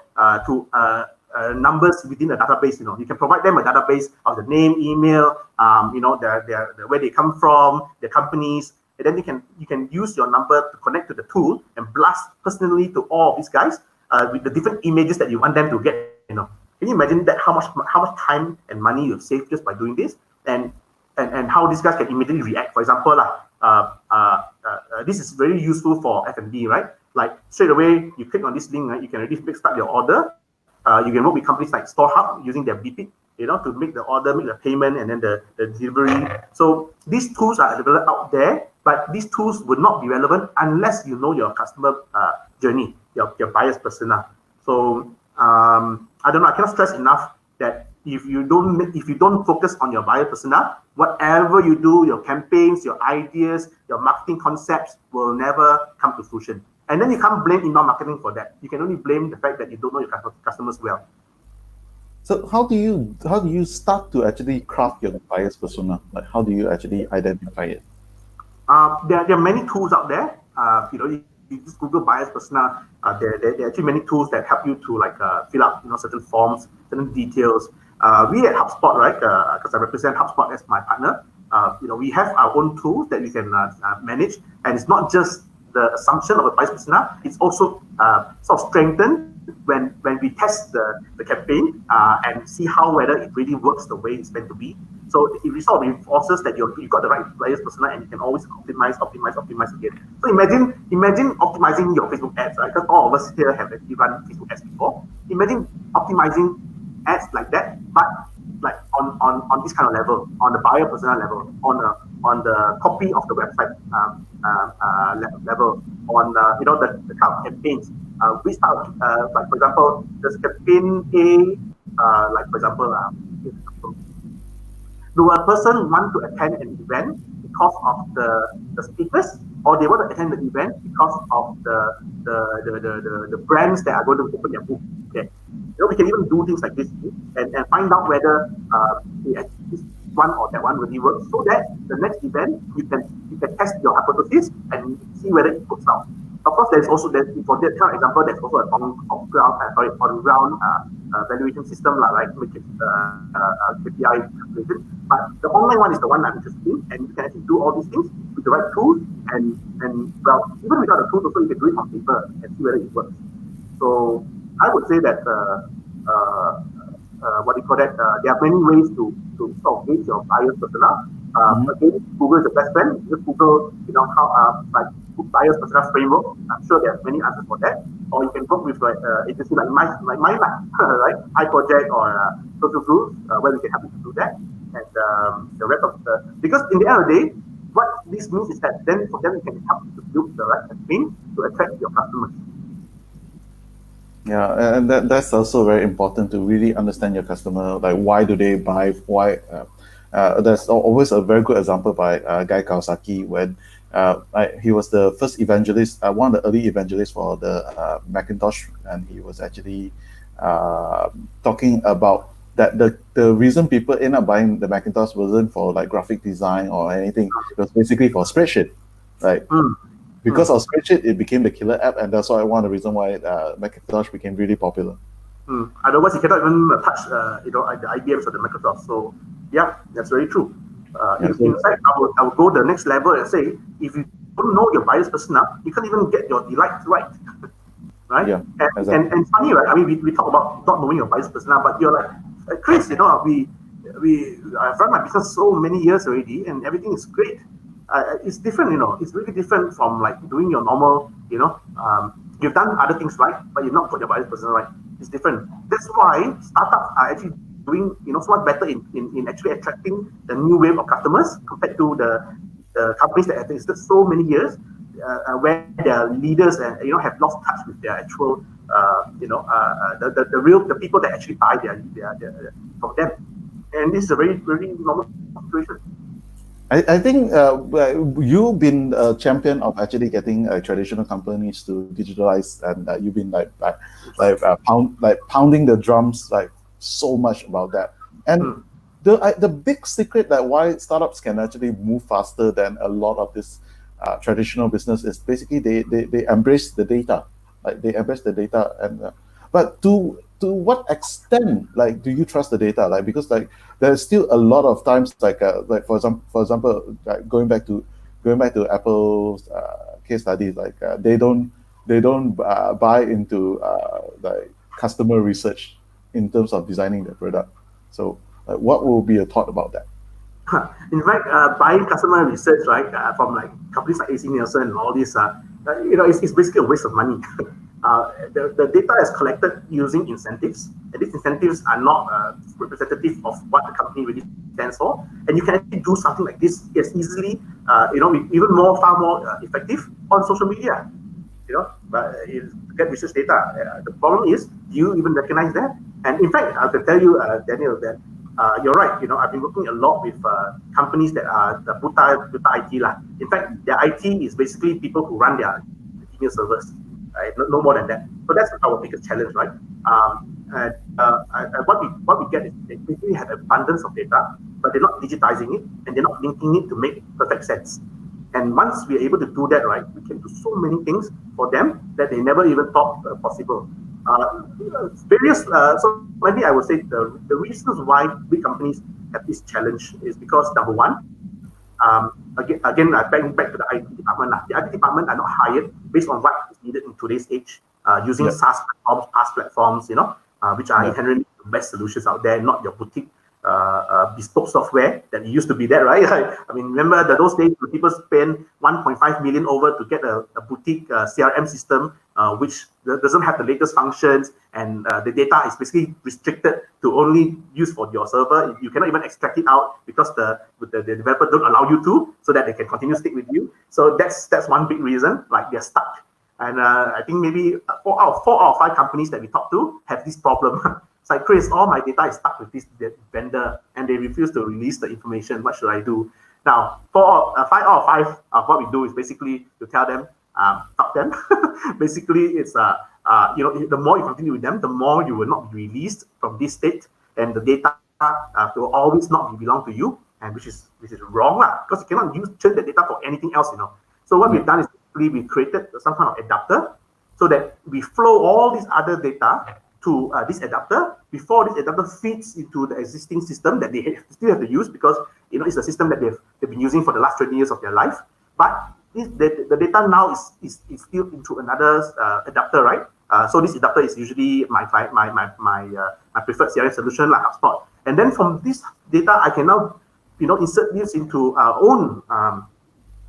numbers within a database. You can provide them a database of the name, email, their where they come from, their companies, and then you can use your number to connect to the tool and blast personally to all of these guys with the different images that you want them to get. Can you imagine that how much time and money you've saved just by doing this, and how these guys can immediately react? For example, this is very useful for F&B, right? Like straight away, you click on this link, right? You can already start your order. You can work with companies like StoreHub using their BPIC, to make the order, make the payment, and then the delivery. So these tools are available out there, but these tools would not be relevant unless you know your customer journey, your buyer's persona. So I don't know. I cannot stress enough that if you don't focus on your buyer persona, whatever you do, your campaigns, your ideas, your marketing concepts will never come to fruition. And then you can't blame inbound marketing for that. You can only blame the fact that you don't know your customers well. So how do you start to actually craft your buyer's persona? Like how do you actually identify it? There are many tools out there. You just Google buyer's persona. There are actually many tools that help you to like fill out certain forms, certain details. We at HubSpot, right? Because I represent HubSpot as my partner. We have our own tools that we can manage, and it's not just the assumption of a buyer's persona. It's also sort of strengthened when we test the campaign and see whether it really works the way it's meant to be. So it sort of reinforces that you've got the right buyer's persona and you can always optimize again. So imagine optimizing your Facebook ads, right? Because all of us here have actually run Facebook ads before. Imagine optimizing ads like that, but like on this kind of level, on the buyer persona level, on the copy of the website level, on the kind of campaigns. We start like for example, there's campaign A, like for example, do a person want to attend an event because of the speakers, or they want to attend the event because of the brands that are going to open their booth there? We can even do things like this and find out whether this one or that one really works, so that the next event you can test your hypothesis and see whether it works out. Of course, there's also for that kind of example, there's also a on ground valuation system, right? Which is KPI calculation. But the online one is the one I'm interested in, and you can actually do all these things with the right tools, and well, even without the tools, also you can do it on paper and see whether it works. So I would say that what do you call that? There are many ways to sort of gauge your buyer's persona. Again, Google is the best friend. Just Google, how like buyer's persona framework. I'm sure there are many answers for that. Or you can work with like agency like mine, right? iProject or Social Groups, where we can help you to do that. And the rest of because in the end of the day, what this means is that then for them, we can help you to build the right campaign to attract your customers. Yeah, and that's also very important to really understand your customer. Like, why do they buy? Why? There's always a very good example by Guy Kawasaki when he was the first evangelist, one of the early evangelists for the Macintosh, and he was actually talking about that the reason people end up buying the Macintosh wasn't for like graphic design or anything. It was basically for spreadsheet, right? Because of spreadsheet, it became the killer app, and that's why one of the reasons why Macintosh became really popular. Otherwise, you cannot even touch, the IBMs or the Microsoft. So, yeah, that's very true. In fact, I would go the next level and say, if you don't know your buyer's persona, you can't even get your delight right. Right? Yeah, exactly. And funny, right? I mean, we talk about not knowing your buyer's persona, but you're like, Chris, I've run my business so many years already, and everything is great. It's different, it's really different from like doing your normal, you've done other things right, but you've not got your buyer's persona right. It's different. That's why startups are actually doing, so much better in actually attracting the new wave of customers compared to the companies that have existed so many years, where their leaders and have lost touch with their actual, the people that actually buy their from them. And this is a very, very normal situation. I think you've been a champion of actually getting traditional companies to digitalize, and you've been pounding the drums like so much about that. And the big secret that why startups can actually move faster than a lot of this traditional business is basically they embrace the data, like they embrace the data, and but to what extent do you trust the data? Like, because there's still a lot of times like for example going back to Apple's case studies, they don't buy into like customer research in terms of designing their product. So what will be your thought about that? In fact, buying customer research, right, from like companies like AC Nielsen and all this, it's basically a waste of money. The data is collected using incentives, and these incentives are not representative of what the company really stands for. And you can actually do something like this as easily, far more effective on social media. But get research data. The problem is, do you even recognize that? And in fact, I can tell you, Daniel, that you're right. I've been working a lot with companies that are the Buta IT lah. In fact, their IT is basically people who run their email servers. Right? No more than that. So that's our biggest challenge, right? What we get is they basically have abundance of data, but they're not digitizing it and they're not linking it to make perfect sense. And once we're able to do that, right, we can do so many things for them that they never even thought possible. So maybe I would say the reasons why big companies have this challenge is because number one, again, back to the IT department. The IT department are not hired based on what is needed in today's age, using SaaS platforms, which are inherently the best solutions out there, not your boutique bespoke software that used to be there, right? I mean, remember that those days when people spend 1.5 million over to get a boutique CRM system, which doesn't have the latest functions, and the data is basically restricted to only use for your server. You cannot even extract it out because the developer don't allow you to, so that they can continue to stick with you. So that's one big reason, like they're stuck. And I think maybe four out of five companies that we talk to have this problem. It's like, Chris, all my data is stuck with this vendor and they refuse to release the information. What should I do? Now, 5 out of 5 of what we do is basically to tell them, stop them. Basically, it's the more you continue with them, the more you will not be released from this state, and the data will always not belong to you, and which is wrong, because you cannot change the data for anything else, So what we've done is we created some kind of adapter so that we flow all this other data to this adapter before this adapter feeds into the existing system that they still have to use, because it's a system that they've been using for the last 20 years of their life. But the data now is still into another adapter, right? So this adapter is usually my preferred CRM solution, like HubSpot. And then from this data, I can now insert this into our own.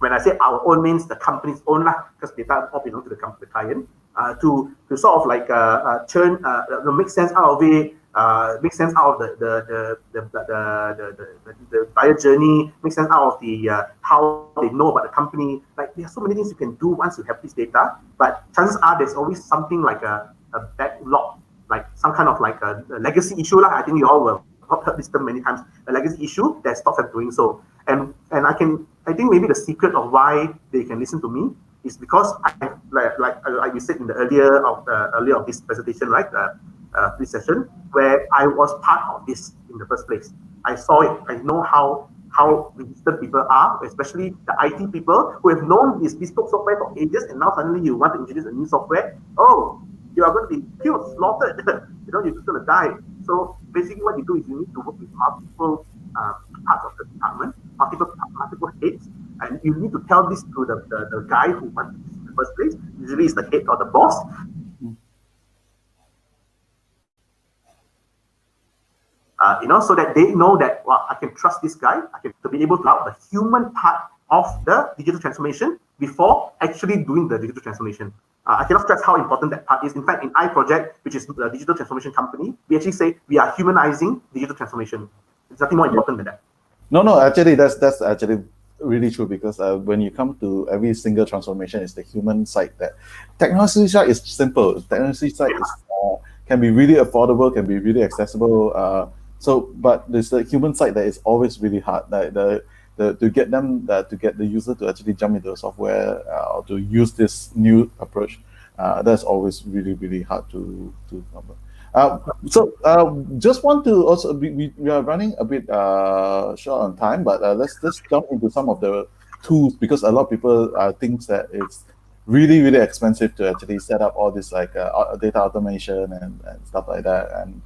When I say our own, means the company's own, because data all belong to the client. To sort of like churn, make sense out of it, make sense out of the buyer journey, make sense out of the how they know about the company. Like, there are so many things you can do once you have this data, but chances are there's always something like a backlog, like some kind of like a legacy issue. I think you all will have heard this term many times, a legacy issue that stops them doing so. And I think maybe the secret of why they can listen to me is because like we said in the earlier of this presentation, right? This session, where I was part of this in the first place. I saw it. I know how resistant people are, especially the IT people who have known this bespoke software for ages, and now suddenly you want to introduce a new software. Oh, you are going to be killed, slaughtered. You're just going to die. So basically, what you do is you need to work with multiple parts of the department, multiple heads, and you need to tell this to the guy who wants this in the first place. Usually, it's the head or the boss. So that they know that, well, I can trust this guy. I can to be able to out the human part of the digital transformation before actually doing the digital transformation. I cannot stress how important that part is. In fact, in iProject, which is the digital transformation company, we actually say we are humanizing digital transformation. It's nothing more important than that. No, actually, that's actually really true, because when you come to every single transformation, it's the human side. That technology side is simple. Technology side is can be really affordable, can be really accessible. But there's the human side that is always really hard. Like to get the user to actually jump into the software or to use this new approach, that's always really, really hard to cover. Just want to also, we are running a bit short on time, but let's jump into some of the tools, because a lot of people thinks that it's really, really expensive to actually set up all this like data automation and stuff like that. And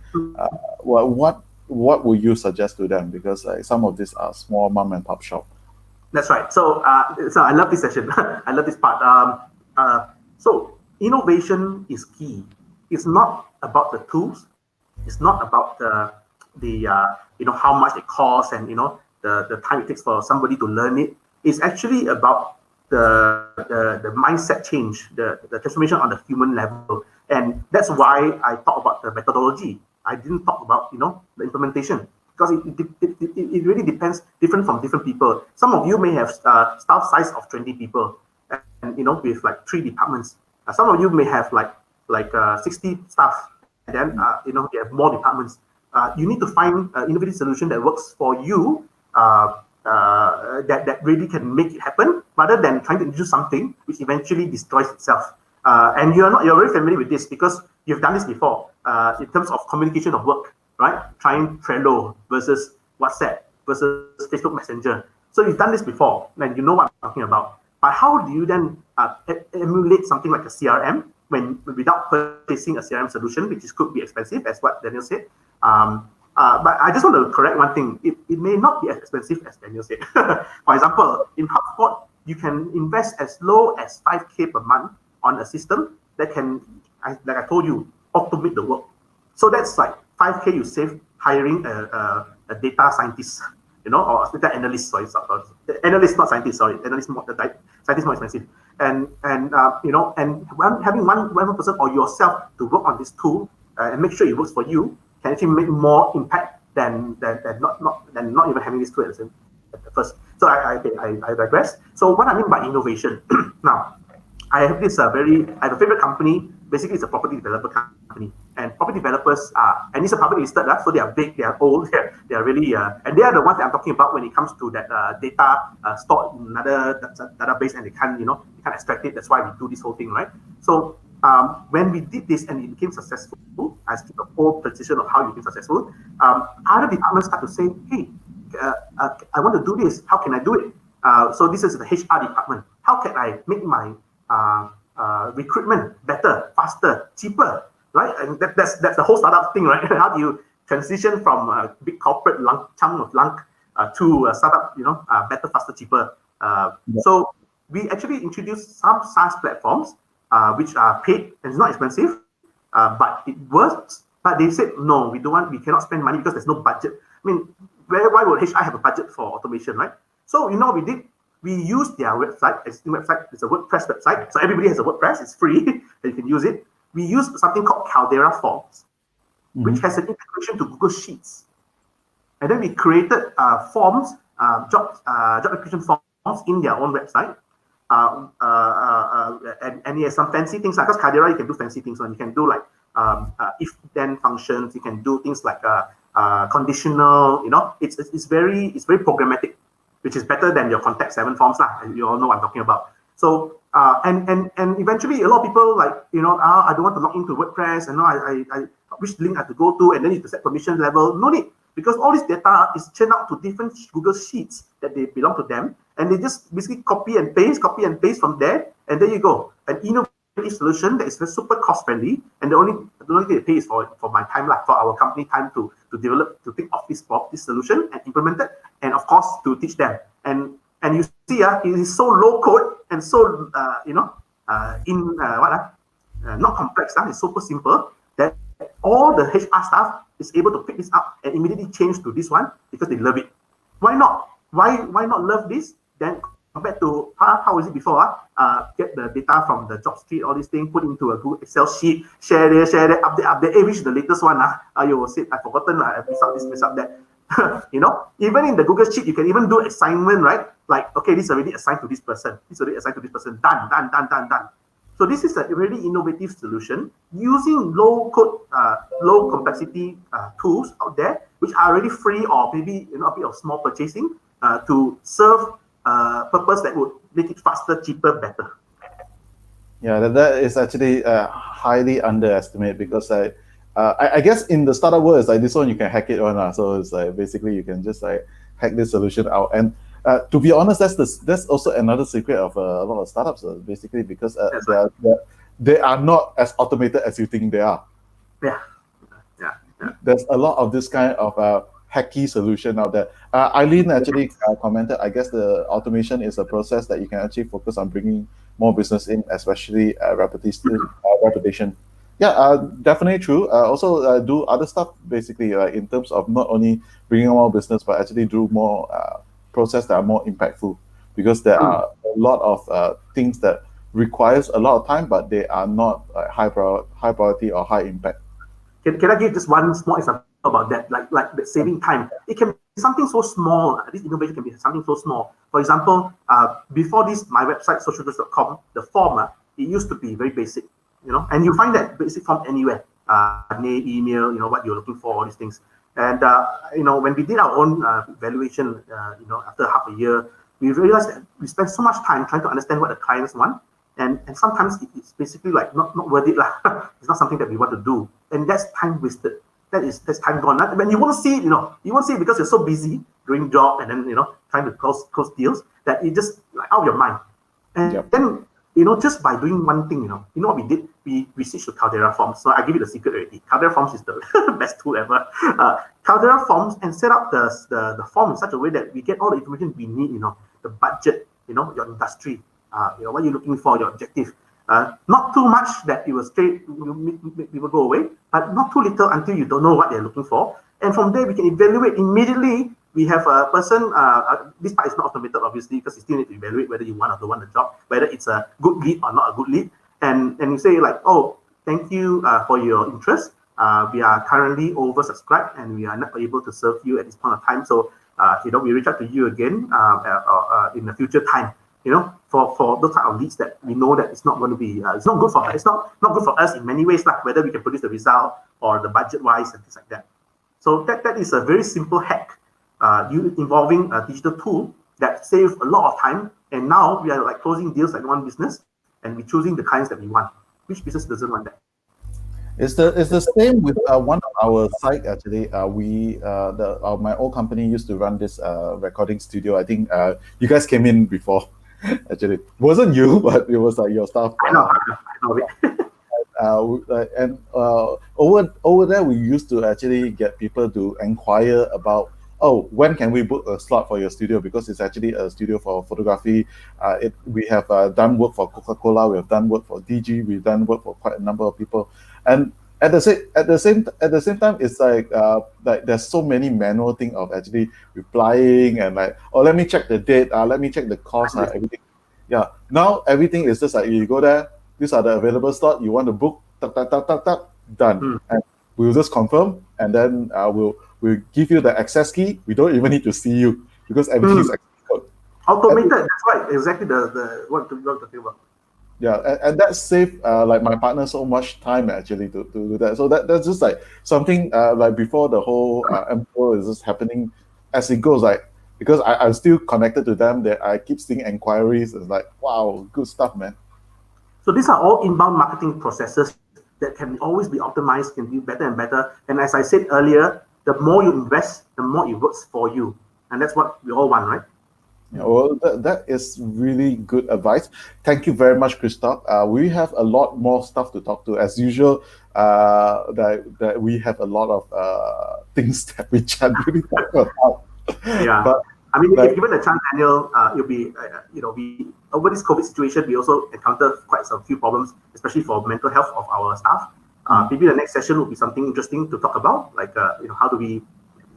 what would you suggest to them? Because like some of these are small mom and pop shop. That's right. So I love this session. I love this part. So innovation is key. It's not about the tools. It's not about the how much it costs and the time it takes for somebody to learn it. It's actually about the mindset change, the transformation on the human level. And that's why I talk about the methodology. I didn't talk about the implementation, because it really depends different from different people. Some of you may have staff size of 20 people and with like 3 departments. Some of you may have like 60 staff, and then you have more departments. You need to find an innovative solution that works for you, that really can make it happen, rather than trying to introduce something which eventually destroys itself. And you're very familiar with this because you've done this before in terms of communication of work, right? Trying Trello versus WhatsApp versus Facebook Messenger. So you've done this before, and you know what I'm talking about. But how do you then emulate something like a CRM without purchasing a CRM solution, which could be expensive, as what Daniel said? But I just want to correct one thing. It may not be as expensive as Daniel said. For example, in HubSpot, you can invest as low as 5K per month on a system that can, like I told you, automate the work. So that's like 5K you save hiring a data scientists, or data analysts. Sorry, analysts, not scientists. Sorry, analysts more. Scientists more expensive. And having one person or yourself to work on this tool and make sure it works for you can actually make more impact than not even having this tool at the first. So I digress. So what I mean by innovation now. I have a favorite company. Basically, it's a property developer company, and property developers and it's a public listed, so they are big, they are old, they are really, and they are the ones that I'm talking about when it comes to that data stored in another database, and they can't extract it. That's why we do this whole thing, right? So when we did this and it became successful, I skipped the whole position of how it became successful. Other departments start to say, hey, I want to do this. How can I do it? So this is the HR department. How can I make my recruitment better, faster, cheaper, right? And that's the whole startup thing, right? How do you transition from a big corporate chunk of lunk to a startup, better, faster, cheaper? So we actually introduced some SaaS platforms which are paid and it's not expensive, but it works. But they said no, we cannot spend money because there's no budget. I mean, why would HR have a budget for automation, right? So what we did. We use their website, existing website. It's a WordPress website. So everybody has a WordPress. It's free. And you can use it. We use something called Caldera Forms, which has an integration to Google Sheets. And then we created forms, job application forms in their own website. And he has some fancy things. Because Caldera, you can do fancy things. You can do like if-then functions. You can do things like conditional. It's very programmatic, which is better than your Contact 7 forms, and you all know what I'm talking about. So and eventually a lot of people I don't want to log into WordPress, and I which link I have to go to, and then you have to set permission level. No need, because all this data is churned out to different Google Sheets that they belong to them, and they just basically copy and paste from there, and there you go. An innovative solution that is super cost friendly, and the only thing they pay is for my time, for our company time to develop, to think of this solution and implement it, and of course to teach them. And you see, it is so low code and so not complex. It's super simple that all the HR staff is able to pick this up and immediately change to this one because they love it. Why not? Why not love this? Then compared to how was it before? Get the data from the job street, all these things, put into a Google Excel sheet, share there, update. Hey, which is the latest one? You will say, I've forgotten. I missed out this, missed out that. Even in the Google Sheet, you can even do assignment, right? Like, okay, this is already assigned to this person. This is already assigned to this person. Done. So this is a really innovative solution using low code, low complexity tools out there, which are already free or maybe a bit of small purchasing to serve purpose that would make it faster, cheaper, better. Yeah, that is actually highly underestimated, because I guess in the startup world, it's like this one you can hack it on. So it's like basically you can just hack this solution out. And to be honest, that's also another secret of a lot of startups, basically, because they are not as automated as you think they are. Yeah. There's a lot of this kind of hacky solution out there. Eileen actually commented, I guess the automation is a process that you can actually focus on bringing more business in, especially reputation. Yeah, definitely true. Also do other stuff, basically, in terms of not only bringing more business, but actually do more process that are more impactful, because there are a lot of things that requires a lot of time, but they are not high priority or high impact. Can I give just one small example about that? Like the saving time. It can be something so small. This innovation can be something so small. For example, before this, my website, socialtools.com, the form, it used to be very basic, and you find that basic form anywhere. Name, email, what you're looking for, all these things. And, when we did our own evaluation, after half a year, we realized that we spent so much time trying to understand what the clients want. And sometimes it's basically like not worth it. It's not something that we want to do. And that's time wasted. That's time gone. When you won't see it, you won't see it because you're so busy doing job and then, trying to close deals, that it just out of your mind. And then, just by doing one thing, what we did? We switched to Caldera Forms. So I give you the secret already. Caldera Forms is the best tool ever. Caldera Forms, and set up the form in such a way that we get all the information we need, the budget, your industry, what you're looking for, your objective. Not too much that it will straight people go away, but not too little until you don't know what they're looking for. And from there, we can evaluate immediately. We have a person, this part is not automated, obviously, because you still need to evaluate whether you want or don't want the job, whether it's a good lead or not a good lead. And you say like, oh, thank you for your interest. We are currently oversubscribed and we are not able to serve you at this point of time. So, we reach out to you again in the future time. For those type of leads that we know that it's not going to be, it's not good for us. It's not good for us in many ways, like whether we can produce the result or the budget wise and things like that. So that is a very simple hack, involving a digital tool that saves a lot of time. And now we are like closing deals like one business, and we're choosing the clients that we want. Which business doesn't want that? It's the same with one of our site actually. My old company used to run this recording studio. I think you guys came in before. Actually, it wasn't you, but it was like your staff. I know it. And over there, we used to actually get people to inquire about, oh, when can we book a slot for your studio? Because it's actually a studio for photography. We have done work for Coca-Cola. We have done work for DG. We've done work for quite a number of people. And at the same time, it's like there's so many manual thing of actually replying and like, oh, let me check the date. Let me check the cost. Everything. Yeah. Now everything is just like you go there. These are the available slots you want to book. Tuck, tuck, tuck, tuck, tuck, done. And we'll just confirm, and then we'll give you the access key. We don't even need to see you because everything is automated. That's right. Exactly the what you're talking about. Yeah, and that saved like my partner so much time actually to do that. So that's just like something like before the whole MPO is just happening as it goes. Like because I'm still connected to them, that I keep seeing inquiries. It's like wow, good stuff, man. So these are all inbound marketing processes that can always be optimized, can be better and better. And as I said earlier, the more you invest, the more it works for you, and that's what we all want, right? Yeah, well, that is really good advice. Thank you very much, Christoph. We have a lot more stuff to talk to. As usual, that we have a lot of things that we can't really talk about. Yeah, but I mean, if given a chance, Daniel, you'll be, we over this COVID situation, we also encounter quite a few problems, especially for mental health of our staff. Maybe the next session will be something interesting to talk about, like how do we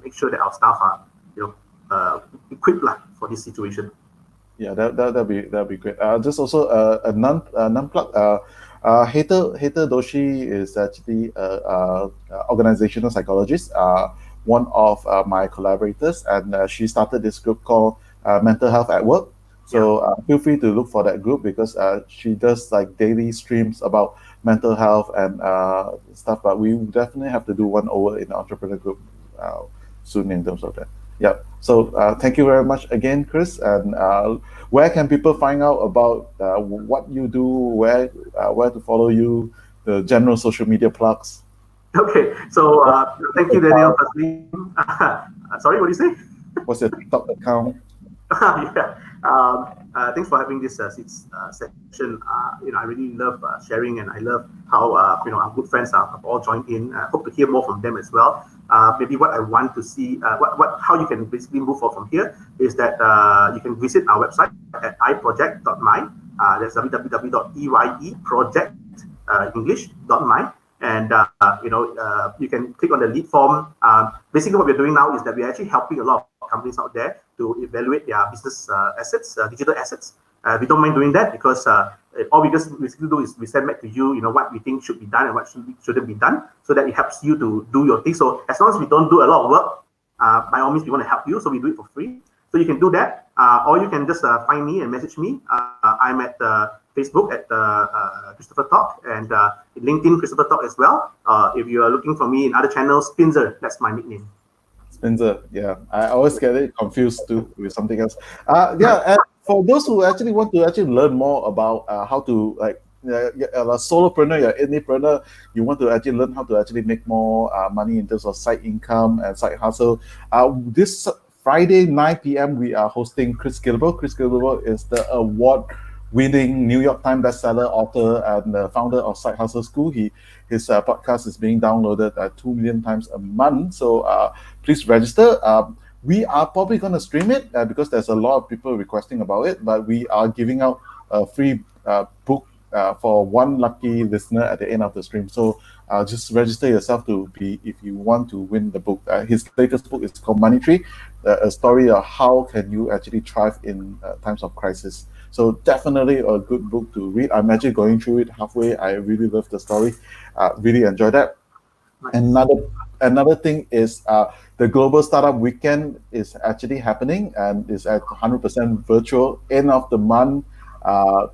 make sure that our staff are, equipped for this situation. Yeah, that'd be great. Just also a non plug. Hater Doshi is actually a organizational psychologist. One of my collaborators, and she started this group called Mental Health at Work. So feel free to look for that group because she does like daily streams about mental health and stuff. But we definitely have to do one over in the entrepreneur group soon in terms of that. Yeah. So thank you very much again, Chris. And where can people find out about what you do, where to follow you, the general social media plugs? Okay. So thank you, Daniel. Firstly, sorry, what do you say? What's your TikTok account? Yeah. Thanks for having this session. I really love sharing, and I love how our good friends have all joined in. I hope to hear more from them as well. Maybe what I want to see, how you can basically move forward from here is that you can visit our website at iproject.my. That's www.eyeproject English.my. And you can click on the lead form. Basically, what we're doing now is that we're actually helping a lot of companies out there to evaluate their business assets, digital assets. We don't mind doing that because all we just basically do is we send back to you, what we think should be done and what shouldn't be done, so that it helps you to do your thing. So as long as we don't do a lot of work, by all means, we want to help you, so we do it for free. So you can do that, or you can just find me and message me. I'm at Facebook at Christopher Tock, and LinkedIn Christopher Tock as well. If you are looking for me in other channels, Spinzer, that's my nickname. Spinzer, yeah. I always get it confused too with something else. And for those who actually want to actually learn more about how to you're a solopreneur, you're an indepreneur, you want to actually learn how to actually make more money in terms of side income and side hustle. This Friday, 9 p.m., we are hosting Chris Gilbert. Chris Gilbert is the award-winning New York Times bestseller author and the founder of Side Hustle School. His podcast is being downloaded 2 million times a month. So please register. We are probably going to stream it because there's a lot of people requesting about it. But we are giving out a free book for one lucky listener at the end of the stream. So just register yourself to be if you want to win the book. His latest book is called Money Tree, a story of how can you actually thrive in times of crisis. So definitely a good book to read. I'm actually going through it halfway. I really love the story. Really enjoy that. Nice. Another thing is the global startup weekend is actually happening and is at 100% virtual. End of the month,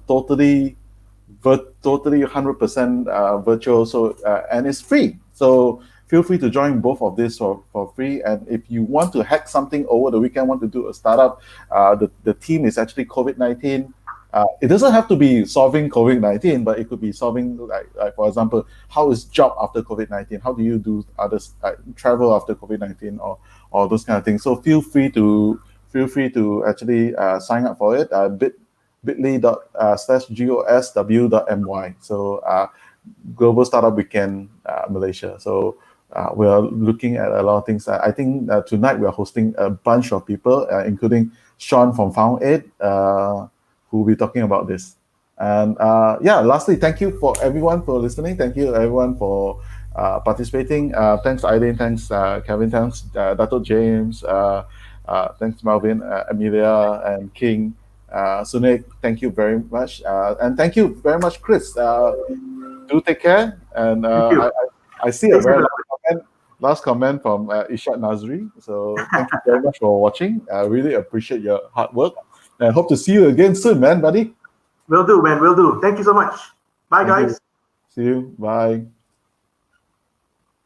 totally 100% virtual. So and it's free. So feel free to join both of this for free. And if you want to hack something over the weekend, want to do a startup, the team is actually COVID-19. It doesn't have to be solving COVID-19, but it could be solving, like for example, how is job after COVID-19? How do you do others travel after COVID-19 or those kind of things? So feel free to actually sign up for it. bit.ly/gosw.my. So Global Startup Weekend Malaysia. So we are looking at a lot of things. I think tonight we are hosting a bunch of people, including Sean from Found Aid, who will be talking about this. And lastly, thank you for everyone for listening. Thank you everyone for participating. Thanks Eileen, thanks Kevin, thanks Dato James, thanks Melvin, Amelia, and King. Sunik, thank you very much. And thank you very much, Chris. Do take care. And Thank you. I see a Stay safe. very last comment from Ishak Nazri. So thank you very much for watching. I really appreciate your hard work. And hope to see you again soon, man, buddy. Will do, man. Will do. Thank you so much. Bye, Thank you. guys. See you. Bye.